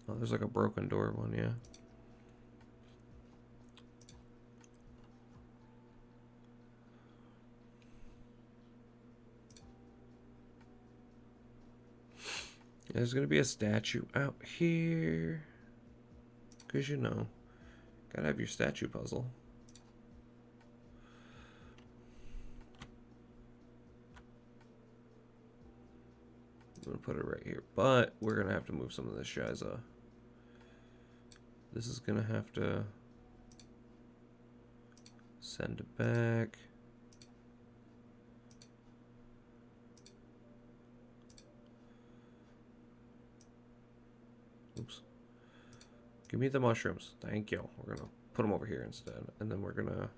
Oh, there's like a broken door one, yeah. There's gonna be a statue out here. Cause you know, gotta have your statue puzzle. I'm gonna put it right here, but we're gonna have to move some of this shiza. This is gonna have to send it back. Oops. Give me the mushrooms. Thank you. We're going to put them over here instead. And then we're going to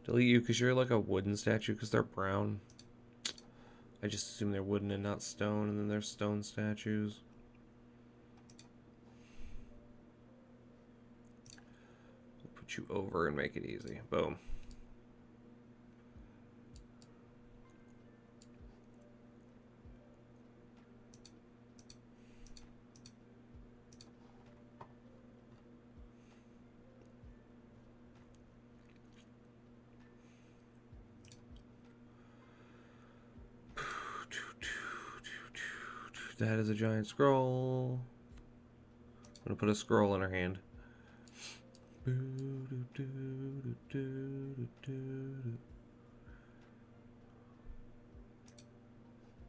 delete you because you're like a wooden statue because they're brown. I just assume they're wooden and not stone, and then there's stone statues. We'll put you over and make it easy. Boom. That is a giant scroll. I'm gonna put a scroll in her hand.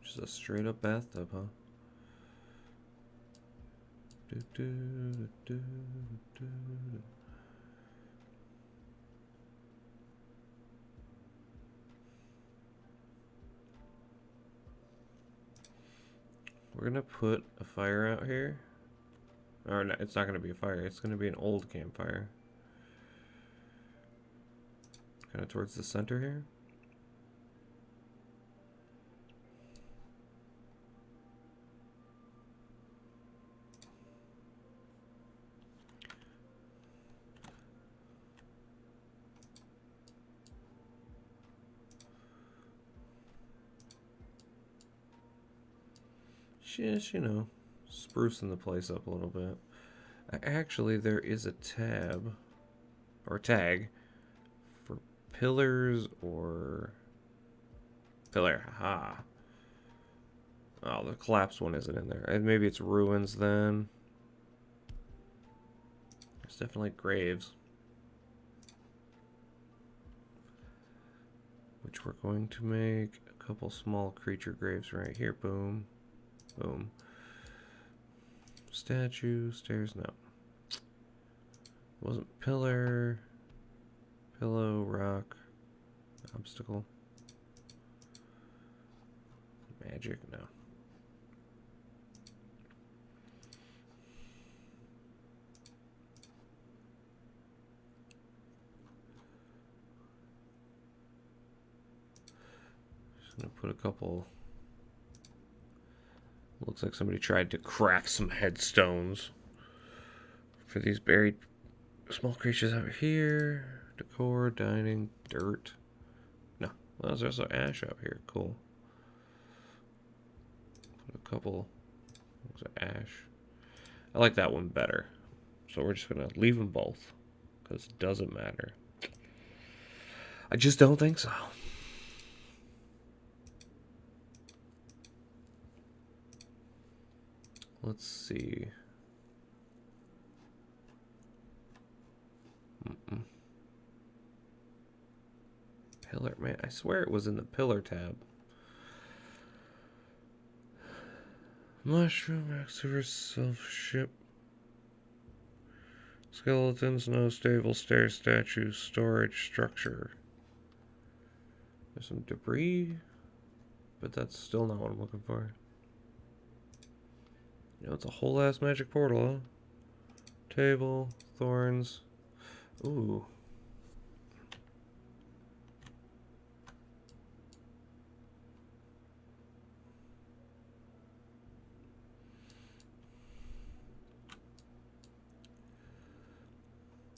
Just a straight up bathtub, huh? We're gonna put a fire out here. Or no, it's not gonna be a fire, it's gonna be an old campfire. Kind of towards the center here. Just, you know, sprucing the place up a little bit. Actually, there is a tab, or tag, for pillars or pillar. Haha. Oh, the collapsed one isn't in there. And maybe it's ruins then. There's definitely graves. Which we're going to make a couple small creature graves right here. Boom. Boom. Statue, stairs, no. Wasn't pillar, pillow, rock, obstacle, magic, no. Just gonna put a couple. Looks like somebody tried to craft some headstones for these buried small creatures out here. Decor, dining, dirt. No, well, there's also ash out here. Cool. Put a couple. Looks like ash. I like that one better. So we're just gonna leave them both because it doesn't matter. I just don't think so. Let's see. Pillar, man, I swear it was in the pillar tab. Mushroom, Exodus, self-ship. Skeletons, no stable, stair, statue, storage, structure. There's some debris, but that's still not what I'm looking for. You know, it's a whole ass magic portal, huh? Table, thorns. Ooh.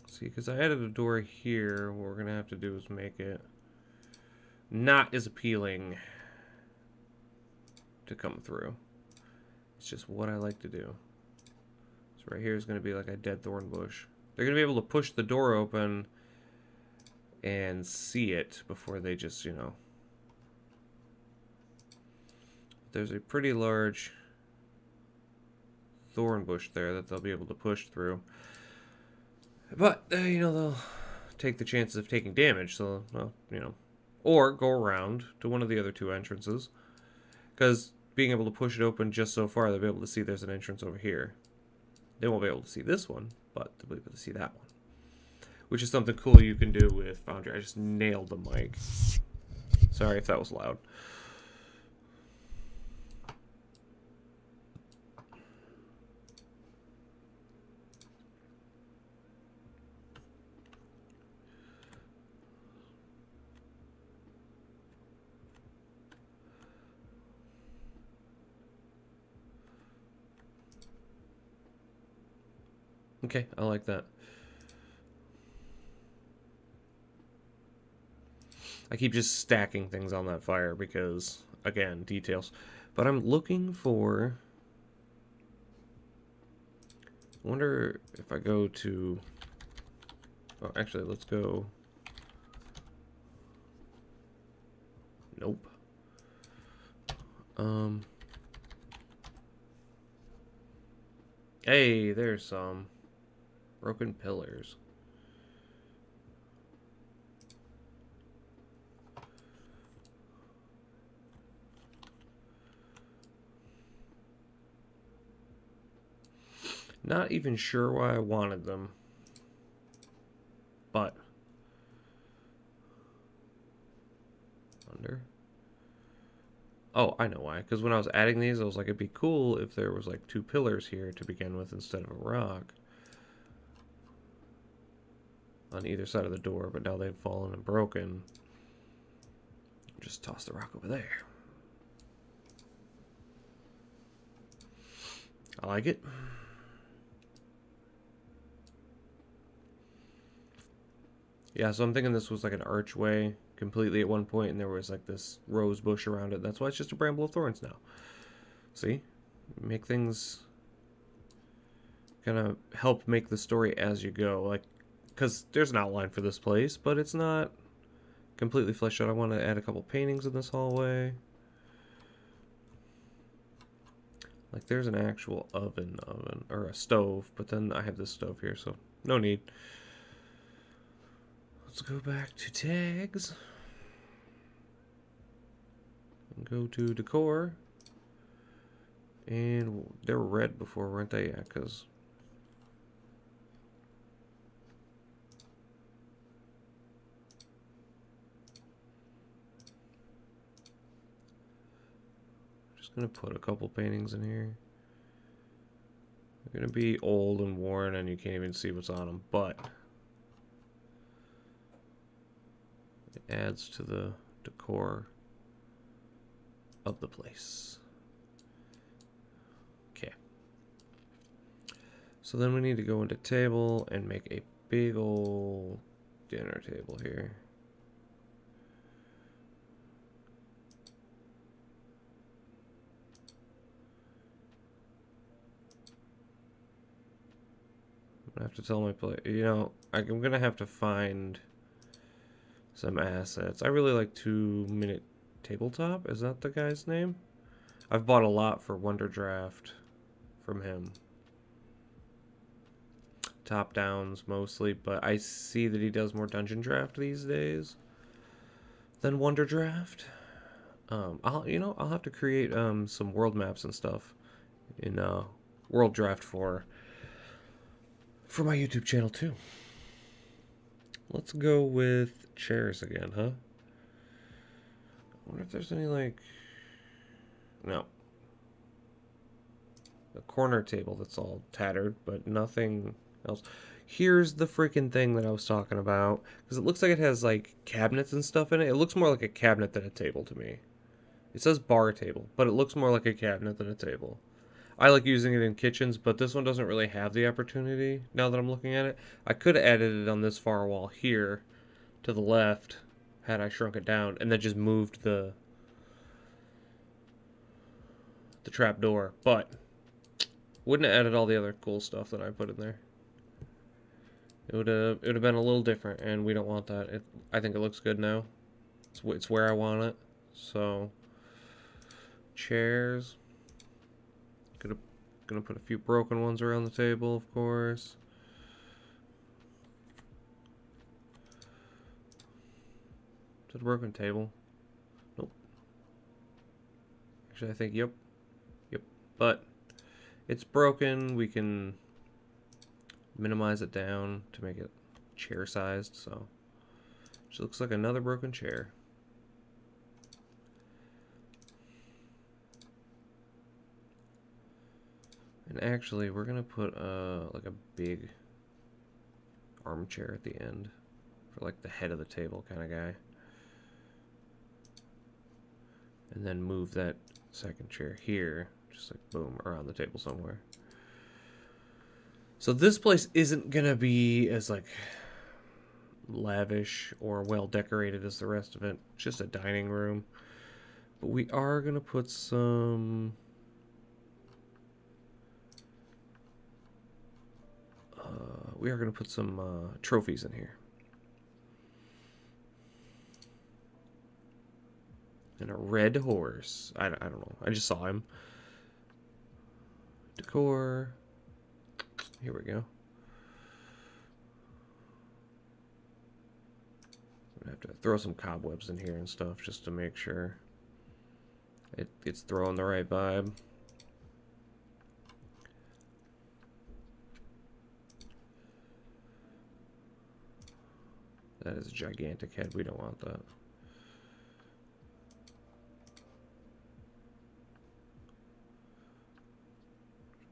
See, because I added a door here, what we're going to have to do is make it not as appealing to come through. It's just what I like to do. So right here is going to be like a dead thorn bush. They're going to be able to push the door open and see it before they just, you know. There's a pretty large thorn bush there that they'll be able to push through. But, you know, they'll take the chances of taking damage, so, well, you know. Or go around to one of the other two entrances. Because being able to push it open just so far, they'll be able to see there's an entrance over here. They won't be able to see this one, but they'll be able to see that one. Which is something cool you can do with Foundry. I just nailed the mic. Sorry if that was loud. Okay, I like that. I keep just stacking things on that fire because, again, details. But I'm looking for... I wonder if I go to... Oh, actually, let's go... Nope. Hey, there's some broken pillars. Not even sure why I wanted them, but under. Oh, I know why. Because when I was adding these, I was like, it'd be cool if there was like 2 pillars here to begin with instead of a rock on either side of the door. But now they've fallen and broken. Just toss the rock over there. I like it. Yeah, so I'm thinking this was like an archway completely at one point, and there was like this rose bush around it. That's why it's just a bramble of thorns now. See? Make things kind of help make the story as you go. Like, because there's an outline for this place, but it's not completely fleshed out. I want to add a couple paintings in this hallway. Like, there's an actual oven, or a stove, but then I have this stove here, so no need. Let's go back to tags. And go to decor. And they were red before, weren't they? Yeah, because... Just gonna put a couple paintings in here. They're gonna be old and worn and you can't even see what's on them, but... it adds to the decor of the place. Okay. So then we need to go into table and make a big old dinner table here. I have to tell my player, you know, I'm gonna have to find some assets. I really like 2 Minute Tabletop. Is that the guy's name? I've bought a lot for Dungeondraft from him. Top downs mostly, but I see that he does more Dungeondraft these days than Dungeondraft. I'll have to create some world maps and stuff in World Draft for my YouTube channel too. Let's go with chairs again, huh? I wonder if there's any like... No. The corner table that's all tattered, but nothing else. Here's the freaking thing that I was talking about. Because it looks like it has like cabinets and stuff in it. It looks more like a cabinet than a table to me. It says bar table, but it looks more like a cabinet than a table. I like using it in kitchens, but this one doesn't really have the opportunity now that I'm looking at it. I could have added it on this far wall here to the left had I shrunk it down and then just moved the trap door, but wouldn't have added all the other cool stuff that I put in there. It would have been a little different, and we don't want that. I think it looks good now. It's where I want it. So chairs. Gonna put a few broken ones around the table, of course. Is it a broken table? Nope. Actually, I think, yep. But it's broken. We can minimize it down to make it chair-sized, so it looks like another broken chair. And actually, we're gonna put like a big armchair at the end for like the head of the table kind of guy. And then move that second chair here, just like boom, around the table somewhere. So this place isn't gonna be as like lavish or well decorated as the rest of it. It's just a dining room. But we are gonna put some trophies in here. And a red horse. I don't know. I just saw him. Decor. Here we go. I'm gonna have to throw some cobwebs in here and stuff just to make sure it's throwing the right vibe. That is a gigantic head. We don't want that.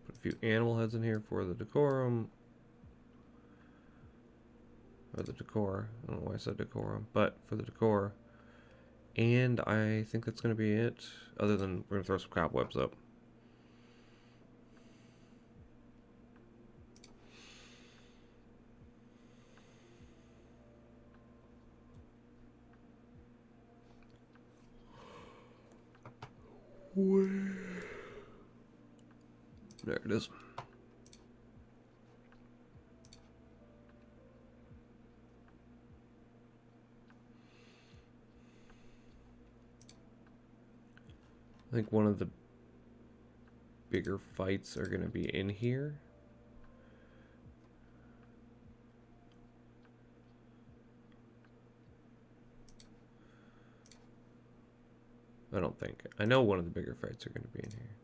Put a few animal heads in here for the decorum. Or the decor. I don't know why I said decorum, but for the decor. And I think that's going to be it. Other than we're going to throw some cobwebs up. Where? There it is. I think one of the bigger fights are going to be in here. I don't think. I know one of the bigger fights are going to be in here.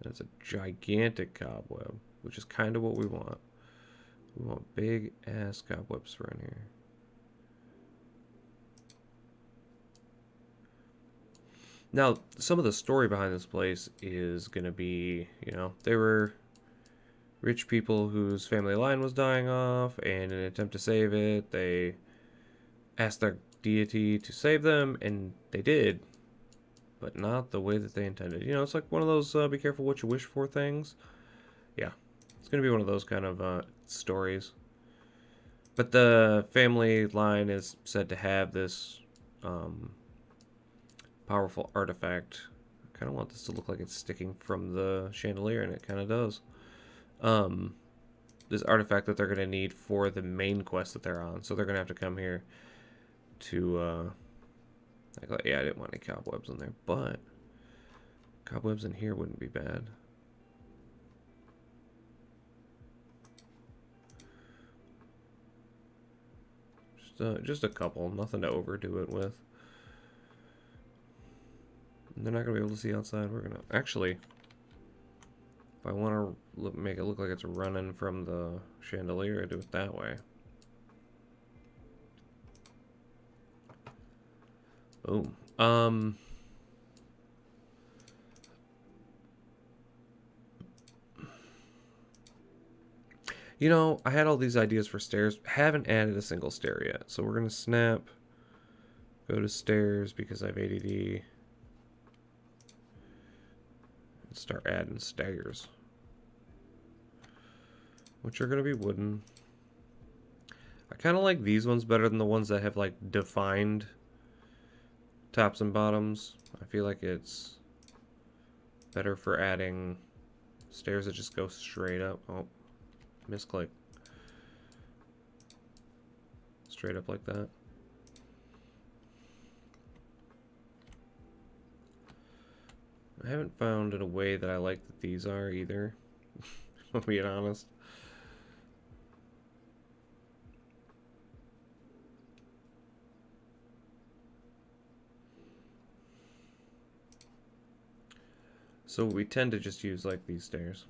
That's a gigantic cobweb, which is kind of what we want. We want big ass cobwebs for in here. Now, some of the story behind this place is going to be, you know, they were rich people whose family line was dying off, and in an attempt to save it, they asked their deity to save them, and they did, but not the way that they intended. You know, it's like one of those be careful what you wish for things. Yeah, it's going to be one of those kind of stories. But the family line is said to have this powerful artifact. I kind of want this to look like it's sticking from the chandelier, and it kind of does. This artifact that they're going to need for the main quest that they're on. So they're going to have to come here to, yeah, I didn't want any cobwebs in there, but cobwebs in here wouldn't be bad. Just a couple, nothing to overdo it with. And they're not going to be able to see outside. We're going to, actually, if I want to make it look like it's running from the chandelier, I do it that way. Boom. You know, I had all these ideas for stairs. Haven't added a single stair yet. So we're going to snap, go to stairs because I have ADD, and start adding stairs, which are going to be wooden. I kind of like these ones better than the ones that have like defined tops and bottoms. I feel like it's better for adding stairs that just go straight up. Oh, misclick. Straight up like that. I haven't found a way that I like that these are either. I'll be honest. So we tend to just use like these stairs.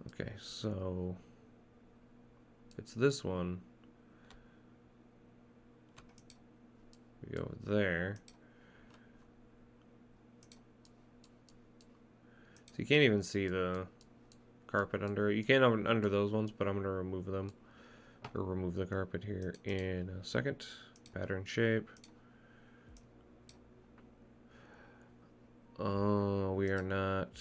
Okay, so it's this one. We go there. So you can't even see the carpet under it. You can't under those ones, but I'm going to remove them. Or remove the carpet here in a second. Pattern shape. Oh, we are not.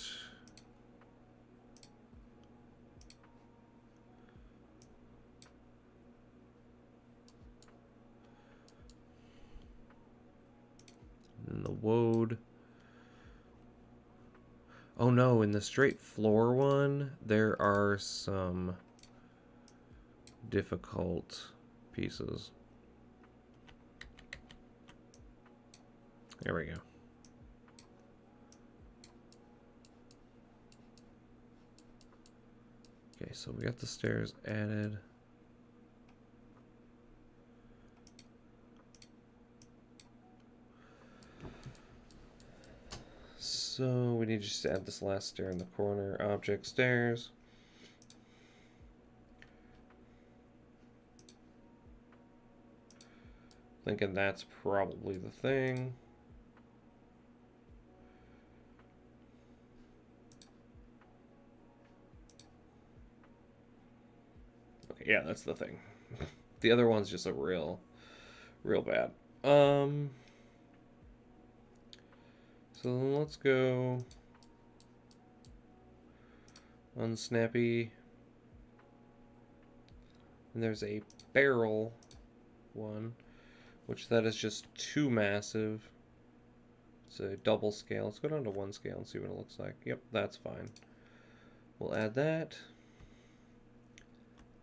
And the woad. Oh no, in the straight floor one, there are some difficult pieces. There we go. Okay, so we got the stairs added. So we need to just add this last stair in the corner. Object stairs. Thinking that's probably the thing. Okay, yeah, that's the thing. The other one's just a real bad. So let's go unsnappy. And there's a barrel one, which that is just too massive. It's a double scale. Let's go down to one scale and see what it looks like. Yep, that's fine. We'll add that.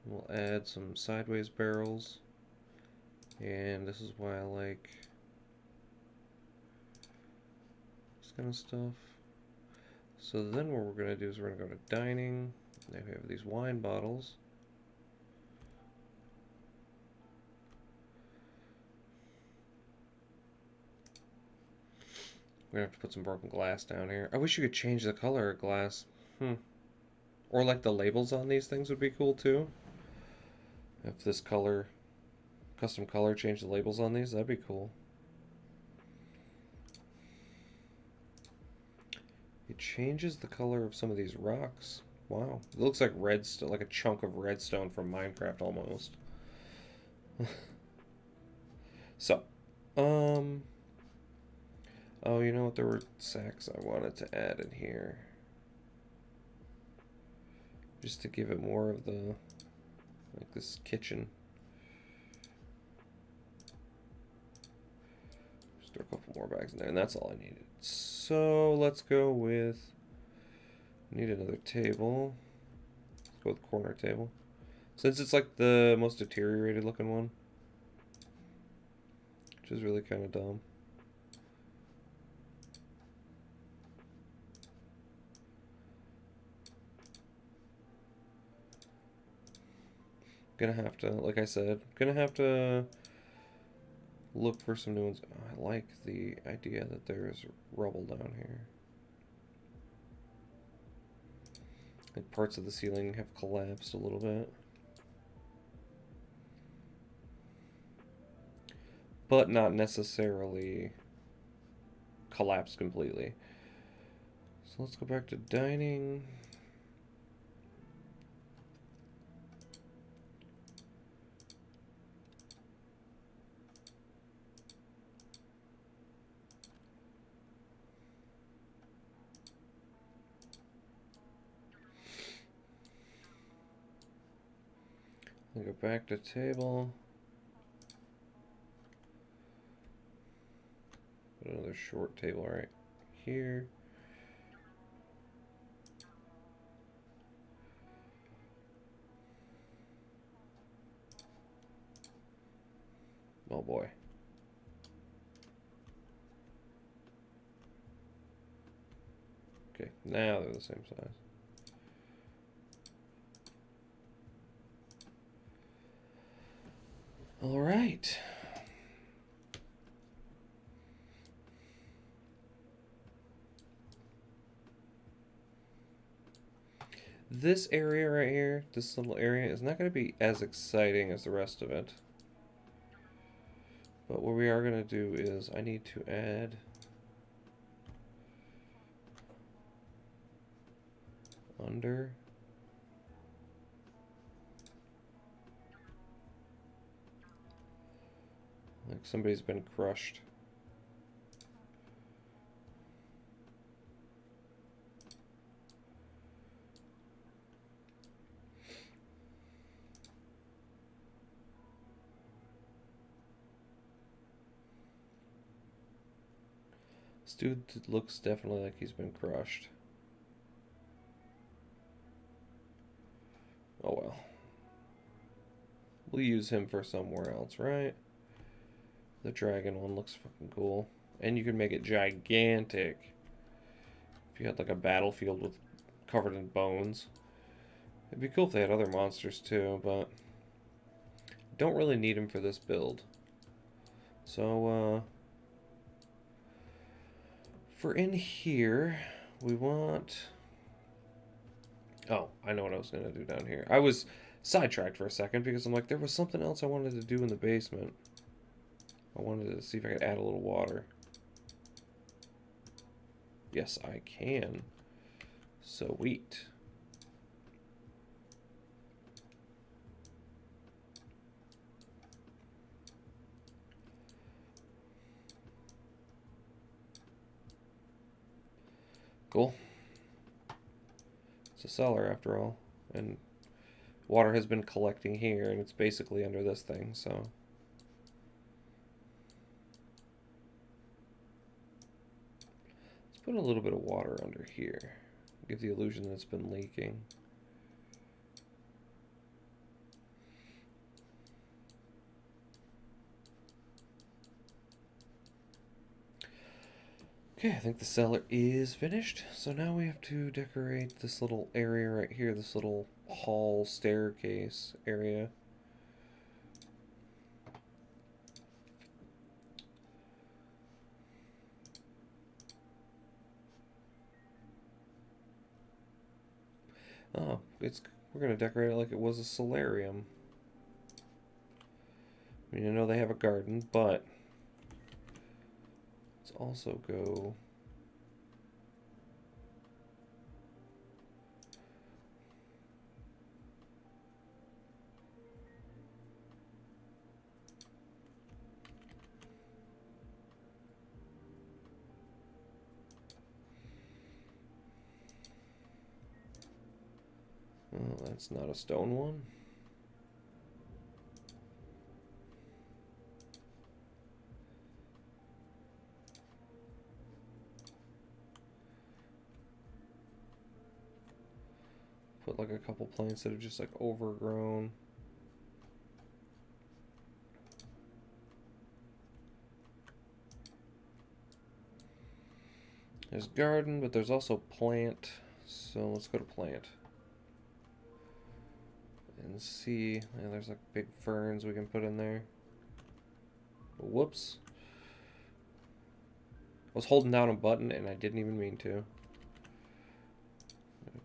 We'll add some sideways barrels. And this is why I like this kind of stuff. So then what we're going to do is we're going to go to dining. Now we have these wine bottles. We're going to have to put some broken glass down here. I wish you could change the color of glass. Or like the labels on these things would be cool too. If this color, custom color, change the labels on these, that'd be cool. It changes the color of some of these rocks. Wow. It looks like redstone, like a chunk of redstone from Minecraft almost. So, oh, you know what? There were sacks I wanted to add in here. Just to give it more of the, like this kitchen. Just throw a couple more bags in there, and that's all I needed. So, let's go with, need another table. Let's go with corner table. Since it's like the most deteriorated looking one. Which is really kind of dumb. Gonna have to, like I said, gonna have to look for some new ones. Oh, I like the idea that there is rubble down here. Like parts of the ceiling have collapsed a little bit. But not necessarily collapsed completely. So let's go back to dining. We'll go back to table. Put another short table right here. Oh boy. Okay, now they're the same size. All right. This area right here, this little area, is not going to be as exciting as the rest of it. But what we are going to do is I need to add under. Like somebody's been crushed. This dude looks definitely like he's been crushed. Oh well. We'll use him for somewhere else, right? The dragon one looks fucking cool. And you can make it gigantic. If you had like a battlefield with covered in bones. It'd be cool if they had other monsters too, but don't really need him for this build. So, for in here, we want... Oh, I know what I was going to do down here. I was sidetracked for a second because I'm like, there was something else I wanted to do in the basement. I wanted to see if I could add a little water. Yes, I can. Sweet. Cool. It's a cellar after all. And water has been collecting here, and it's basically under this thing, so... Let's put a little bit of water under here. Give the illusion that it's been leaking. Okay, I think the cellar is finished. So now we have to decorate this little area right here, this little hall staircase area. Oh, we're gonna decorate it like it was a solarium. I mean, I know they have a garden, but let's also go... Oh, that's not a stone one. Put like a couple plants that are just like overgrown. There's garden, but there's also plant. So let's go to plant. And see, yeah, there's like big ferns we can put in there. Whoops. I was holding down a button and I didn't even mean to.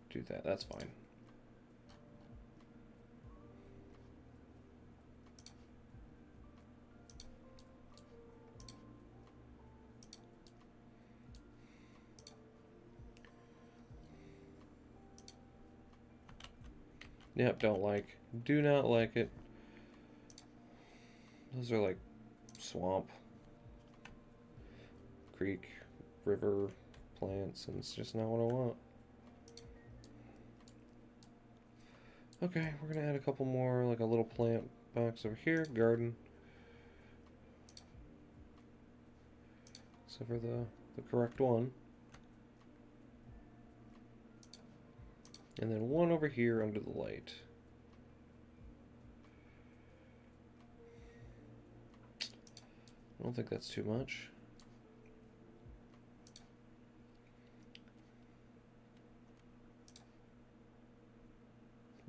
Do that, that's fine. Yep, don't like. Do not like it. Those are like swamp, creek, river plants, and it's just not what I want. Okay, we're gonna add a couple more, like a little plant box over here, garden. So for the correct one. And then one over here under the light. I don't think that's too much.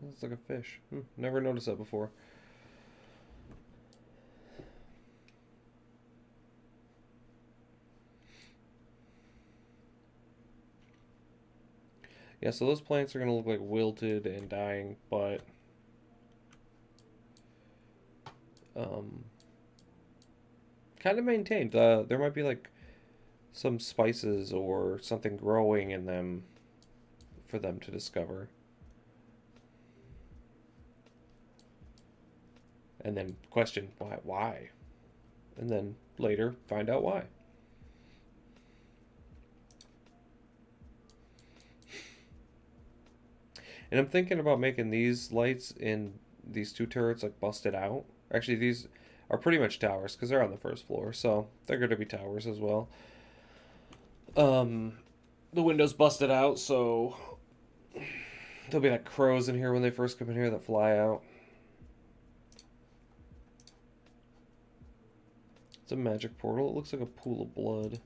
That's like a fish. Never noticed that before. Yeah, so those plants are going to look like wilted and dying, but kind of maintained. There might be like some spices or something growing in them for them to discover. And then question why? And then later find out why. And I'm thinking about making these lights in these two turrets like busted out. Actually, these are pretty much towers because they're on the first floor, so they're going to be towers as well. The window's busted out, so there'll be like crows in here when they first come in here that fly out. It's a magic portal. It looks like a pool of blood.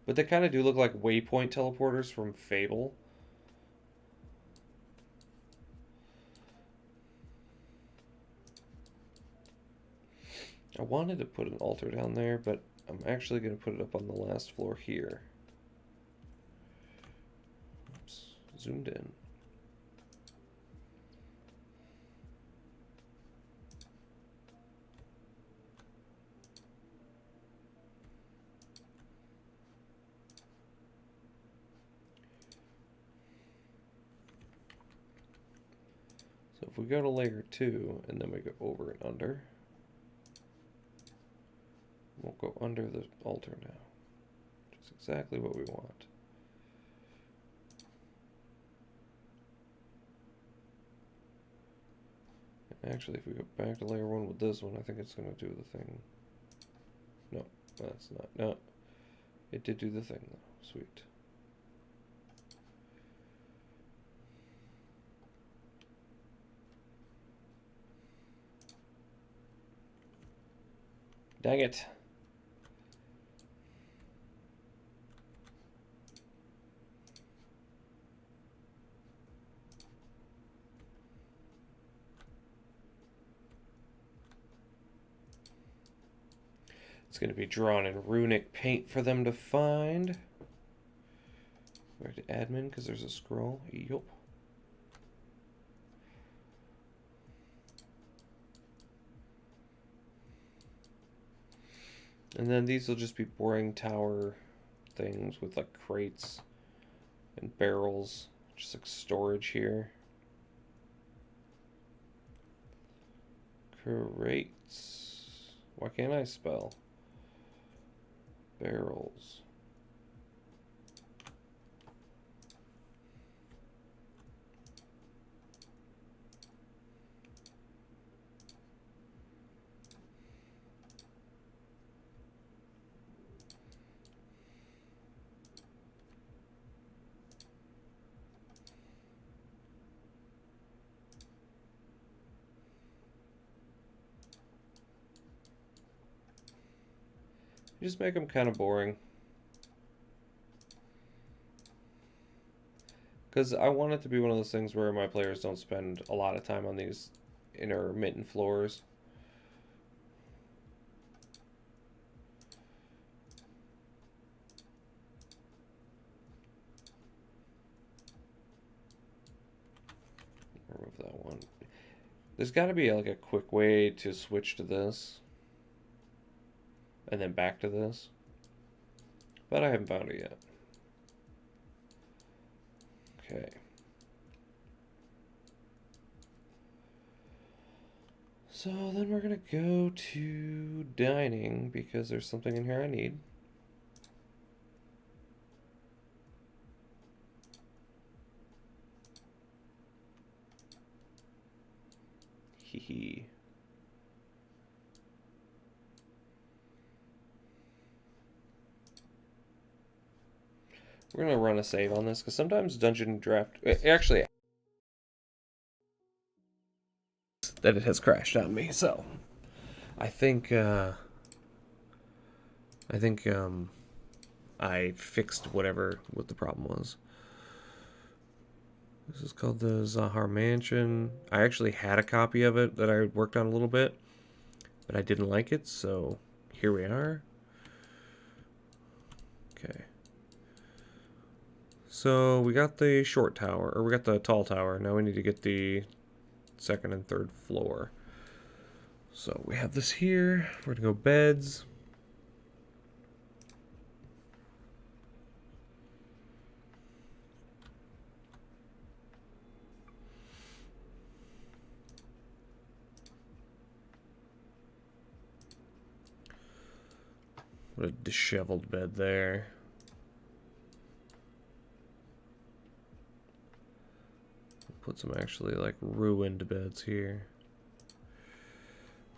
But they kind of do look like waypoint teleporters from Fable. I wanted to put an altar down there, but I'm actually going to put it up on the last floor here. Oops, zoomed in. So if we go to layer 2 and then we go over and under, we'll go under the altar now, which is exactly what we want. And actually, if we go back to layer 1 with this one, I think it's going to do the thing. No, that's not. No, it did do the thing though. Sweet. Dang it. It's going to be drawn in runic paint for them to find. Back to admin because there's a scroll. Yup. And then these will just be boring tower things with like crates and barrels, just like storage here. Crates. Why can't I spell? Barrels. You just make them kind of boring. Because I want it to be one of those things where my players don't spend a lot of time on these intermittent floors. Remove that one. There's got to be like a quick way to switch to this. And then back to this. But I haven't found it yet. Okay. So then we're going to go to dining because there's something in here I need. Hee hee. We're going to run a save on this because sometimes Dungeondraft actually that it has crashed on me. So I think I fixed what the problem was. This is called the Za'harr Mansion. I actually had a copy of it that I worked on a little bit, but I didn't like it, so here we are. Okay. So we got the short tower, or we got the tall tower. Now we need to get the second and third floor. So we have this here. We're gonna go beds. What a disheveled bed there. Put some actually like ruined beds here.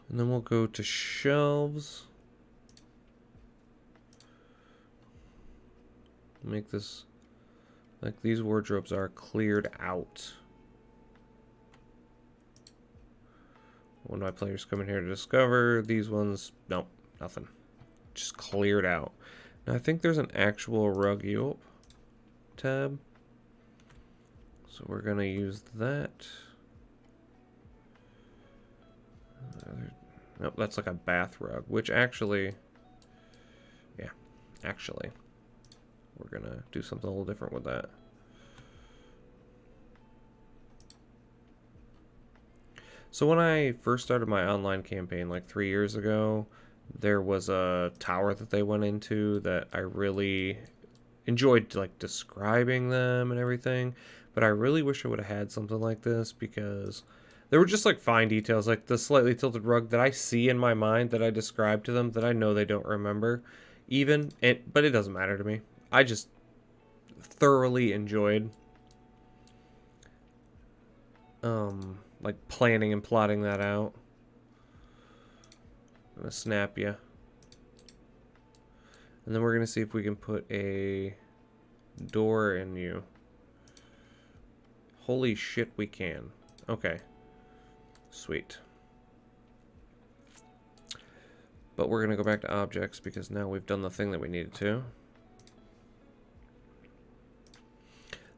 And then we'll go to shelves. Make this like these wardrobes are cleared out. When my players come in here to discover, these ones, nope, nothing. Just cleared out. Now I think there's an actual rug tab. So we're gonna use that. Nope, that's like a bath rug, which actually, yeah, actually, we're gonna do something a little different with that. So when I first started my online campaign like 3 years ago, there was a tower that they went into that I really enjoyed like describing them and everything, but I really wish I would have had something like this because there were just like fine details, like the slightly tilted rug that I see in my mind that I describe to them that I know they don't remember even, but it doesn't matter to me. I just thoroughly enjoyed like planning and plotting that out. I'm gonna snap you. And then we're gonna see if we can put a door in you. Holy shit, we can. Okay. Sweet. But we're gonna go back to objects because now we've done the thing that we needed to.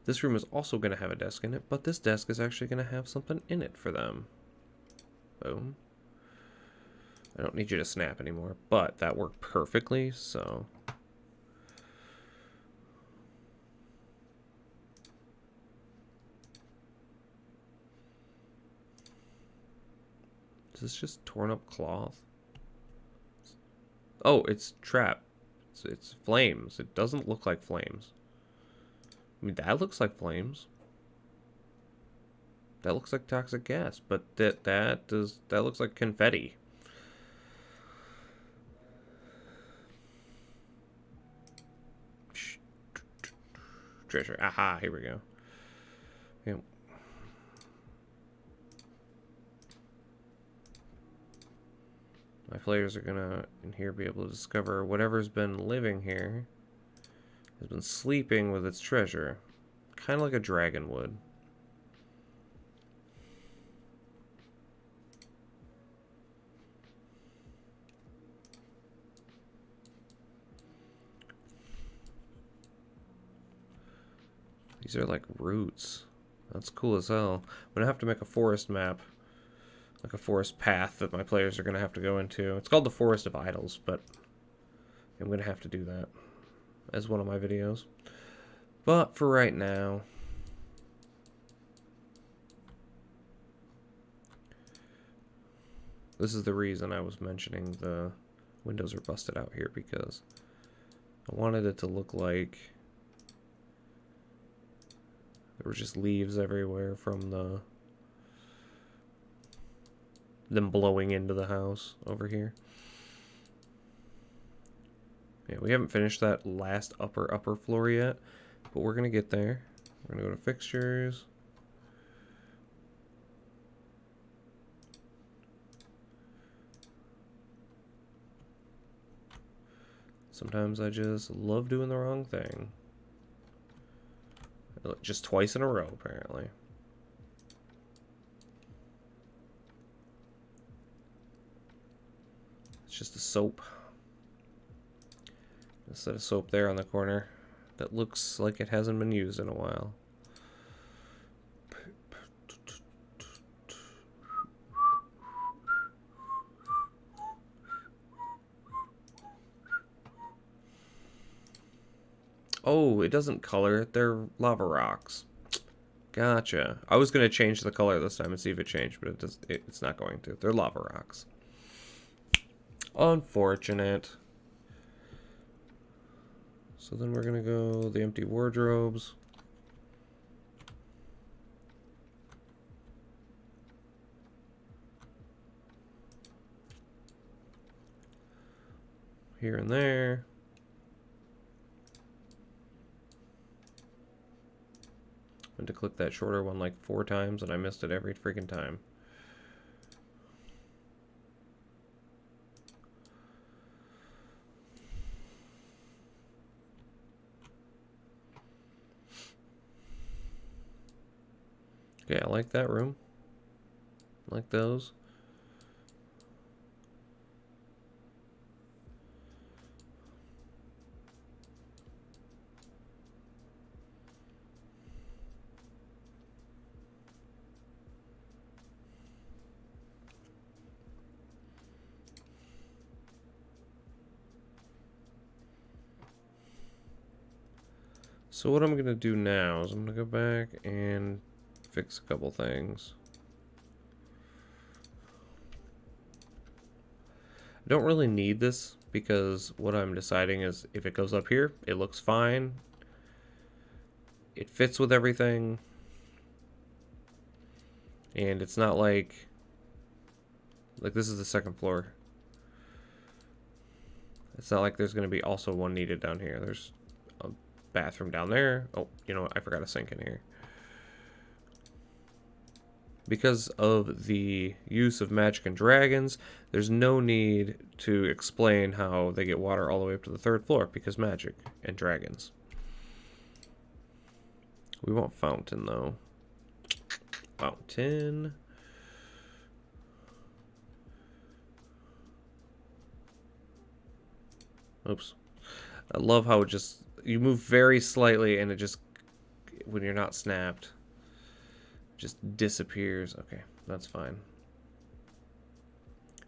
This room is also gonna have a desk in it, but this desk is actually gonna have something in it for them. Boom. I don't need you to snap anymore, but that worked perfectly, so. Is this just torn up cloth? Oh, it's trap. It's flames. It doesn't look like flames. I mean, that looks like flames. That looks like toxic gas, but that looks like confetti. Treasure. Aha, here we go. Yeah. My players are gonna, in here, be able to discover whatever's been living here has been sleeping with its treasure. Kind of like a dragon would. These are like roots. That's cool as hell. I'm gonna have to make a forest map. Like a forest path that my players are gonna have to go into. It's called the Forest of Idols, but I'm gonna have to do that as one of my videos. But for right now, this is the reason I was mentioning the windows are busted out here, because I wanted it to look like there were just leaves everywhere from them blowing into the house over here. Yeah, we haven't finished that last upper floor yet, but we're gonna get there. We're gonna go to fixtures. Sometimes I just love doing the wrong thing. Just twice in a row, apparently. It's just a soap. A set of soap there on the corner that looks like it hasn't been used in a while. Oh, it doesn't color it. They're lava rocks. Gotcha. I was going to change the color this time and see if it changed, but it's not going to. They're lava rocks. Unfortunate. So then we're going to go the empty wardrobes. Here and there. I went to click that shorter one like 4 times and I missed it every freaking time. Okay, I like that room. I like those. So what I'm going to do now is I'm going to go back and fix a couple things. I don't really need this because what I'm deciding is if it goes up here, it looks fine. It fits with everything. And it's not like this is the second floor. It's not like there's going to be also one needed down here. There's a bathroom down there. Oh, you know what? I forgot a sink in here. Because of the use of magic and dragons, there's no need to explain how they get water all the way up to the third floor, because magic and dragons. We want fountain, though. Fountain. Oops. I love how it just, you move very slightly and it just, when you're not snapped, just disappears. Okay, that's fine.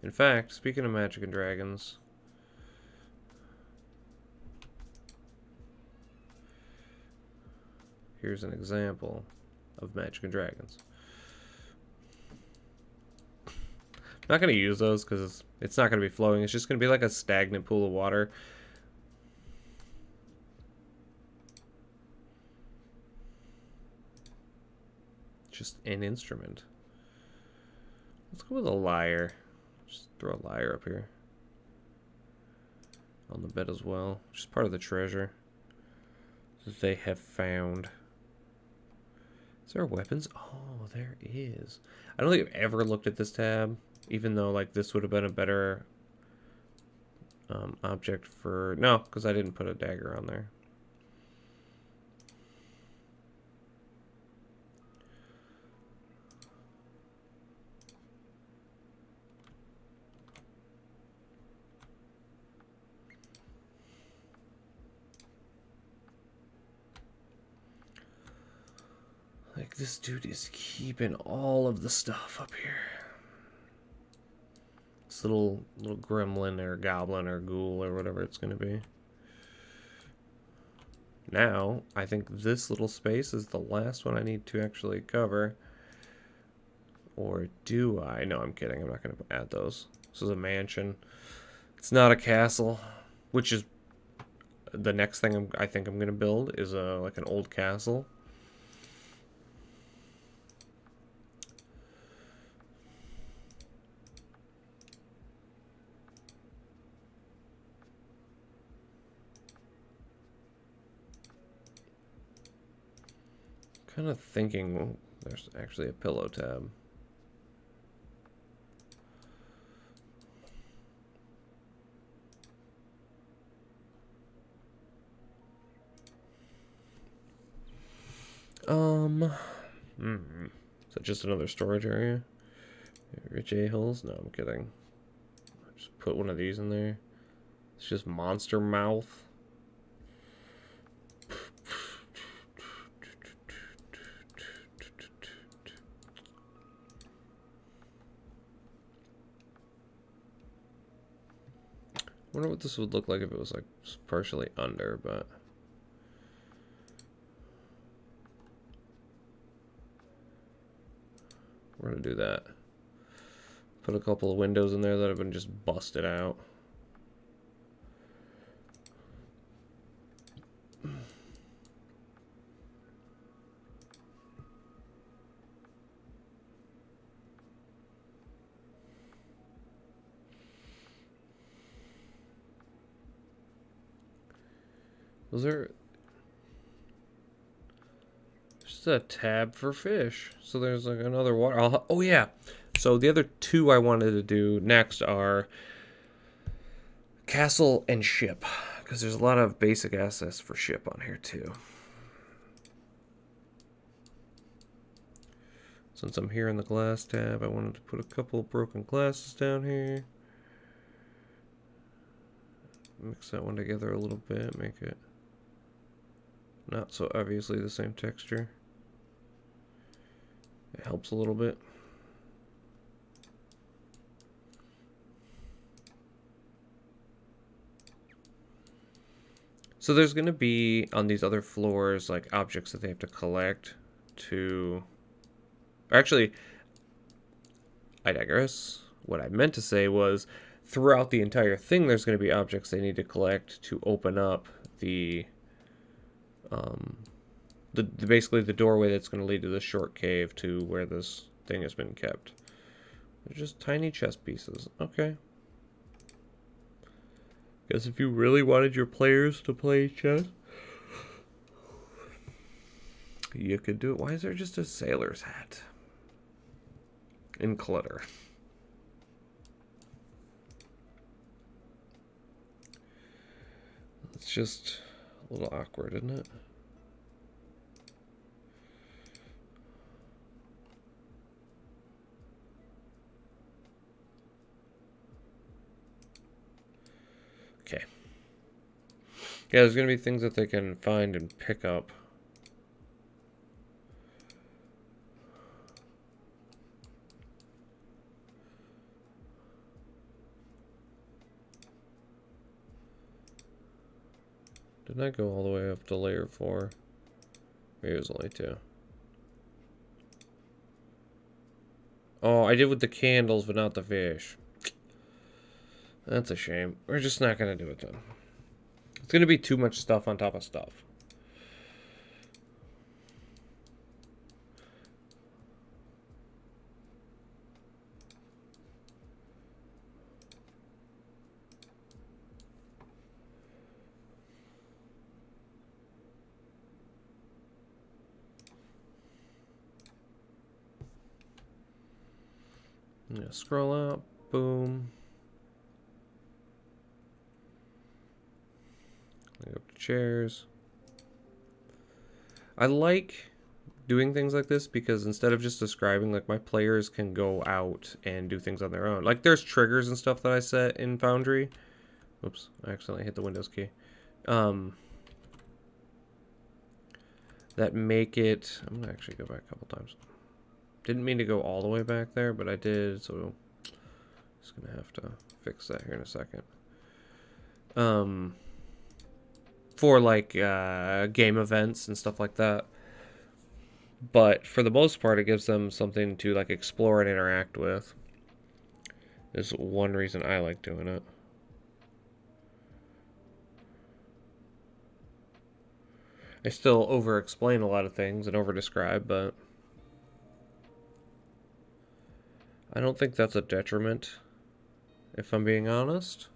In fact, speaking of magic and dragons, here's an example of magic and dragons. I'm not going to use those because it's not going to be flowing. It's just going to be like a stagnant pool of water. Just an instrument. Let's go with a lyre. Just throw a lyre up here. On the bed as well. Just part of the treasure that they have found. Is there weapons? Oh, there is. I don't think I've ever looked at this tab, even though like this would have been a better object for... No, because I didn't put a dagger on there. Like, this dude is keeping all of the stuff up here. This little gremlin or goblin or ghoul or whatever it's going to be. Now, I think this little space is the last one I need to actually cover. Or do I? No, I'm kidding. I'm not going to add those. This is a mansion. It's not a castle, which is the next thing I think I'm going to build is like an old castle. Kind of thinking, well, there's actually a pillow tab. Is that just another storage area? Rich a-holes? No, I'm kidding. Just put one of these in there. It's just monster mouth. I wonder what this would look like if it was like partially under, but we're gonna do that. Put a couple of windows in there that have been just busted out. Was there just a tab for fish? So there's like another water. Oh yeah. So the other two I wanted to do next are castle and ship, because there's a lot of basic assets for ship on here too. Since I'm here in the glass tab, I wanted to put a couple of broken glasses down here. Mix that one together a little bit, make it not so obviously the same texture. It helps a little bit. So there's going to be, on these other floors, like objects that they have to collect to... Actually, I digress. What I meant to say was, throughout the entire thing, there's going to be objects they need to collect to open up the basically the doorway that's going to lead to the short cave to where this thing has been kept. They're just tiny chess pieces. Okay. Guess if you really wanted your players to play chess, you could do it. Why is there just a sailor's hat? In clutter. It's just a little awkward, isn't it? Okay. Yeah, there's going to be things that they can find and pick up. Didn't I go all the way up to layer 4? Maybe it was only 2. Oh, I did with the candles, but not the fish. That's a shame. We're just not going to do it then. It's going to be too much stuff on top of stuff. Yeah, scroll out. Boom. Go up to chairs. I like doing things like this because instead of just describing, like, my players can go out and do things on their own. Like, there's triggers and stuff that I set in Foundry. Oops, I accidentally hit the Windows key. That make it... I'm going to actually go back a couple times. Didn't mean to go all the way back there, but I did, so... Just going to have to fix that here in a second. For, like, game events and stuff like that. But for the most part, it gives them something to, like, explore and interact with. Is one reason I like doing it. I still over-explain a lot of things and over-describe, but I don't think that's a detriment, if I'm being honest.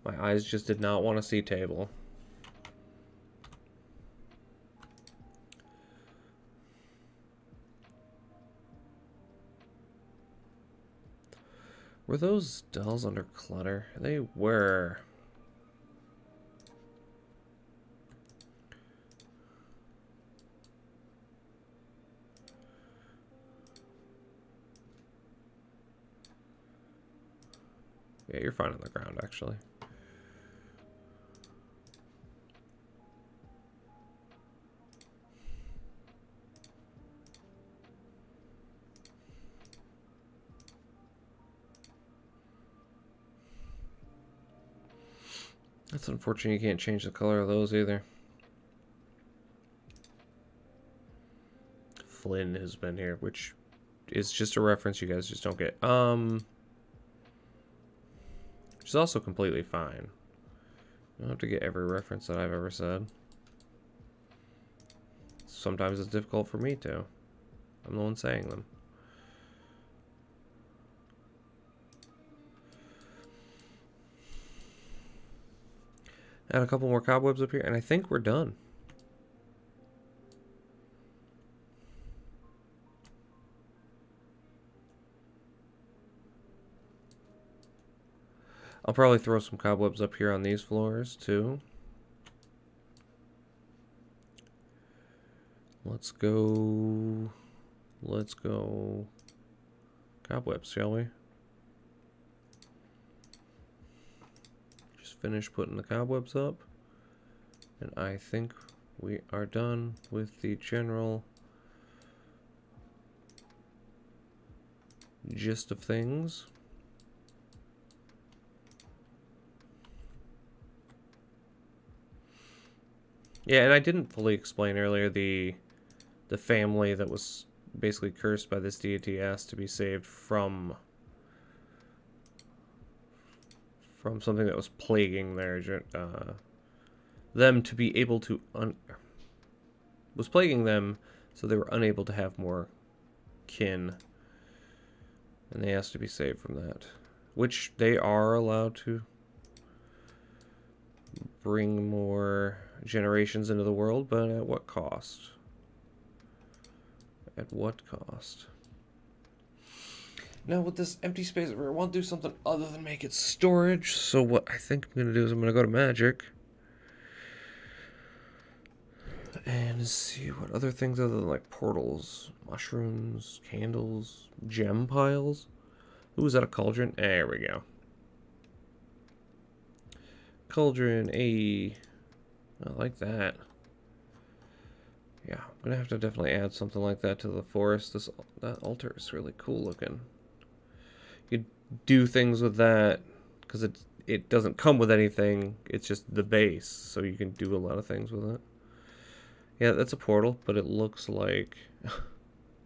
My eyes just did not want to see table. Were those dolls under clutter? They were. Yeah, you're fine on the ground, actually. That's unfortunate you can't change the color of those either. Flynn has been here, which is just a reference you guys just don't get. Which is also completely fine. You don't have to get every reference that I've ever said. Sometimes it's difficult for me too. I'm the one saying them. Add a couple more cobwebs up here, and I think we're done. I'll probably throw some cobwebs up here on these floors, too. Let's go. Let's go. Cobwebs, shall we? Just finish putting the cobwebs up. And I think we are done with the general gist of things. Yeah, and I didn't fully explain earlier the family that was basically cursed by this deity asked to be saved from something that was plaguing them to be able to was plaguing them, so they were unable to have more kin, and they asked to be saved from that, which they are allowed to bring more generations into the world, but at what cost? At what cost? Now with this empty space, I want to do something other than make it storage. So what I think I'm going to do is I'm going to go to magic and see what other things other than like portals, mushrooms, candles, gem piles. Ooh, is that a cauldron? There we go. Cauldron, I like that. Yeah, I'm gonna have to definitely add something like that to the forest. That altar is really cool looking. You do things with that because it doesn't come with anything. It's just the base, so you can do a lot of things with it. Yeah, that's a portal, but it looks like it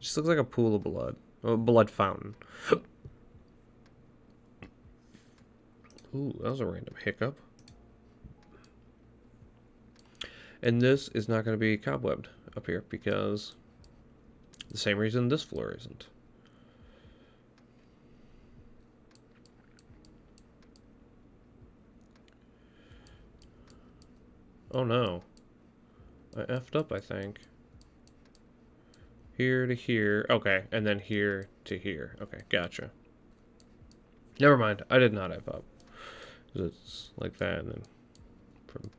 just looks like a pool of blood, a blood fountain. Ooh, that was a random hiccup. And this is not going to be cobwebbed up here because the same reason this floor isn't. Oh no. I effed up, I think. Here to here. Okay, and then here to here. Okay, gotcha. Never mind. I did not F up. It's like that, and then from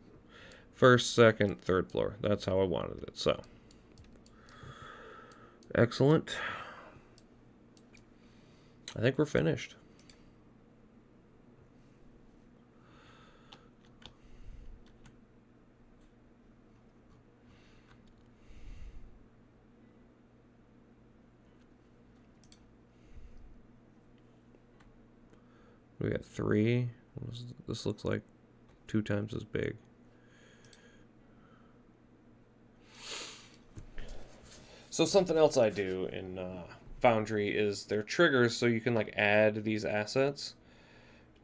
first, second, third floor. That's how I wanted it, so. Excellent. I think we're finished. We got 3. This looks like 2 times as big. So something else I do in Foundry is there are triggers so you can like add these assets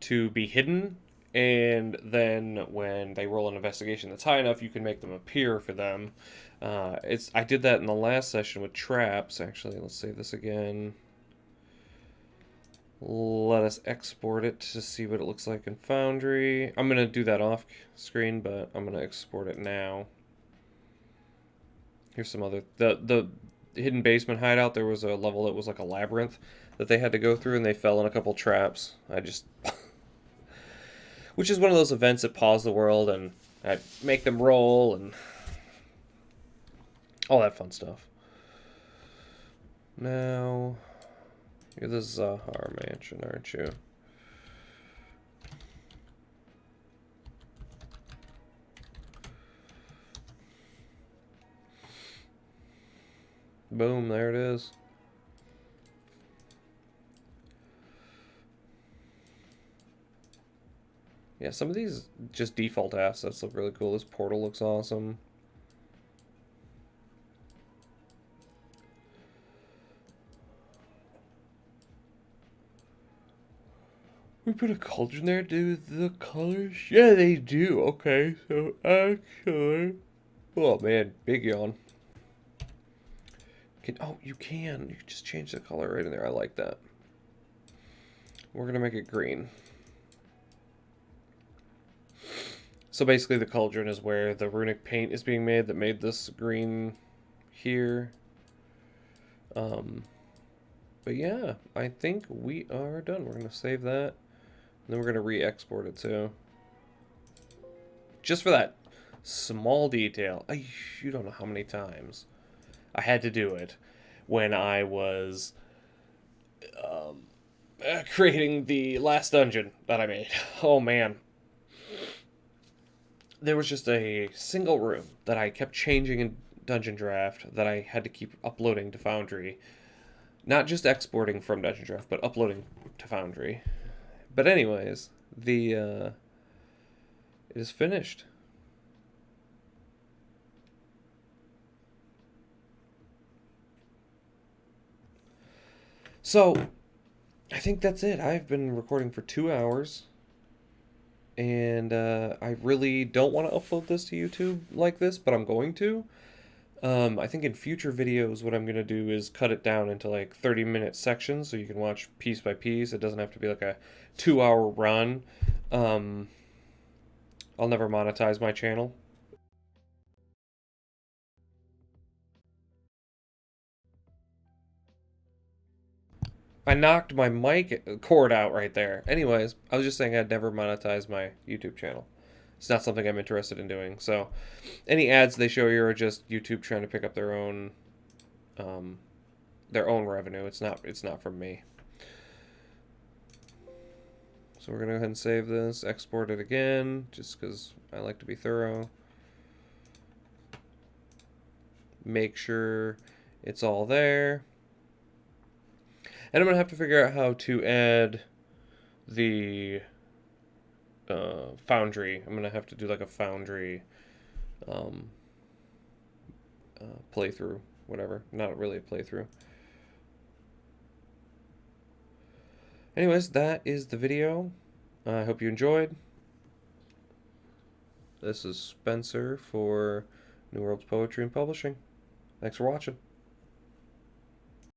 to be hidden, and then when they roll an investigation that's high enough, you can make them appear for them. I did that in the last session with traps. Actually, let's save this again. Let us export it to see what it looks like in Foundry. I'm going to do that off screen, but I'm going to export it now. Here's some other... The hidden basement hideout, there was a level that was like a labyrinth that they had to go through, and they fell in a couple traps. I just... Which is one of those events that pause the world, and I make them roll, and... all that fun stuff. Now... You're the Za'harr mansion, aren't you? Boom, there it is. Yeah, some of these just default assets look really cool. This portal looks awesome. We put a cauldron there. Do the colors? Yeah, they do. Okay, so actually... Oh, man, big yawn. Oh, you can. You can just change the color right in there. I like that. We're going to make it green. So basically the cauldron is where the runic paint is being made that made this green here. But yeah, I think we are done. We're going to save that. And then we're going to re-export it too. Just for that small detail. You don't know how many times I had to do it when I was creating the last dungeon that I made. Oh man, there was just a single room that I kept changing in Dungeondraft that I had to keep uploading to Foundry. Not just exporting from Dungeondraft, but uploading to Foundry. But anyways, the it is finished. So, I think that's it. I've been recording for 2 hours, and I really don't want to upload this to YouTube like this, but I'm going to. I think in future videos, what I'm going to do is cut it down into like 30-minute sections so you can watch piece by piece. It doesn't have to be like a 2 hour run. Um, I'll never monetize my channel. I knocked my mic cord out right there. Anyways, I was just saying I'd never monetize my YouTube channel. It's not something I'm interested in doing. So, any ads they show you are just YouTube trying to pick up um, their own revenue. It's not from me. So we're gonna go ahead and save this, export it again, just because I like to be thorough. Make sure it's all there. And I'm gonna have to figure out how to add the foundry. I'm gonna have to do like a foundry um, playthrough, whatever. Not really a playthrough. Anyways, that is the video. I hope you enjoyed. This is Spencer for New Worlds Poetry and Publishing. Thanks for watching.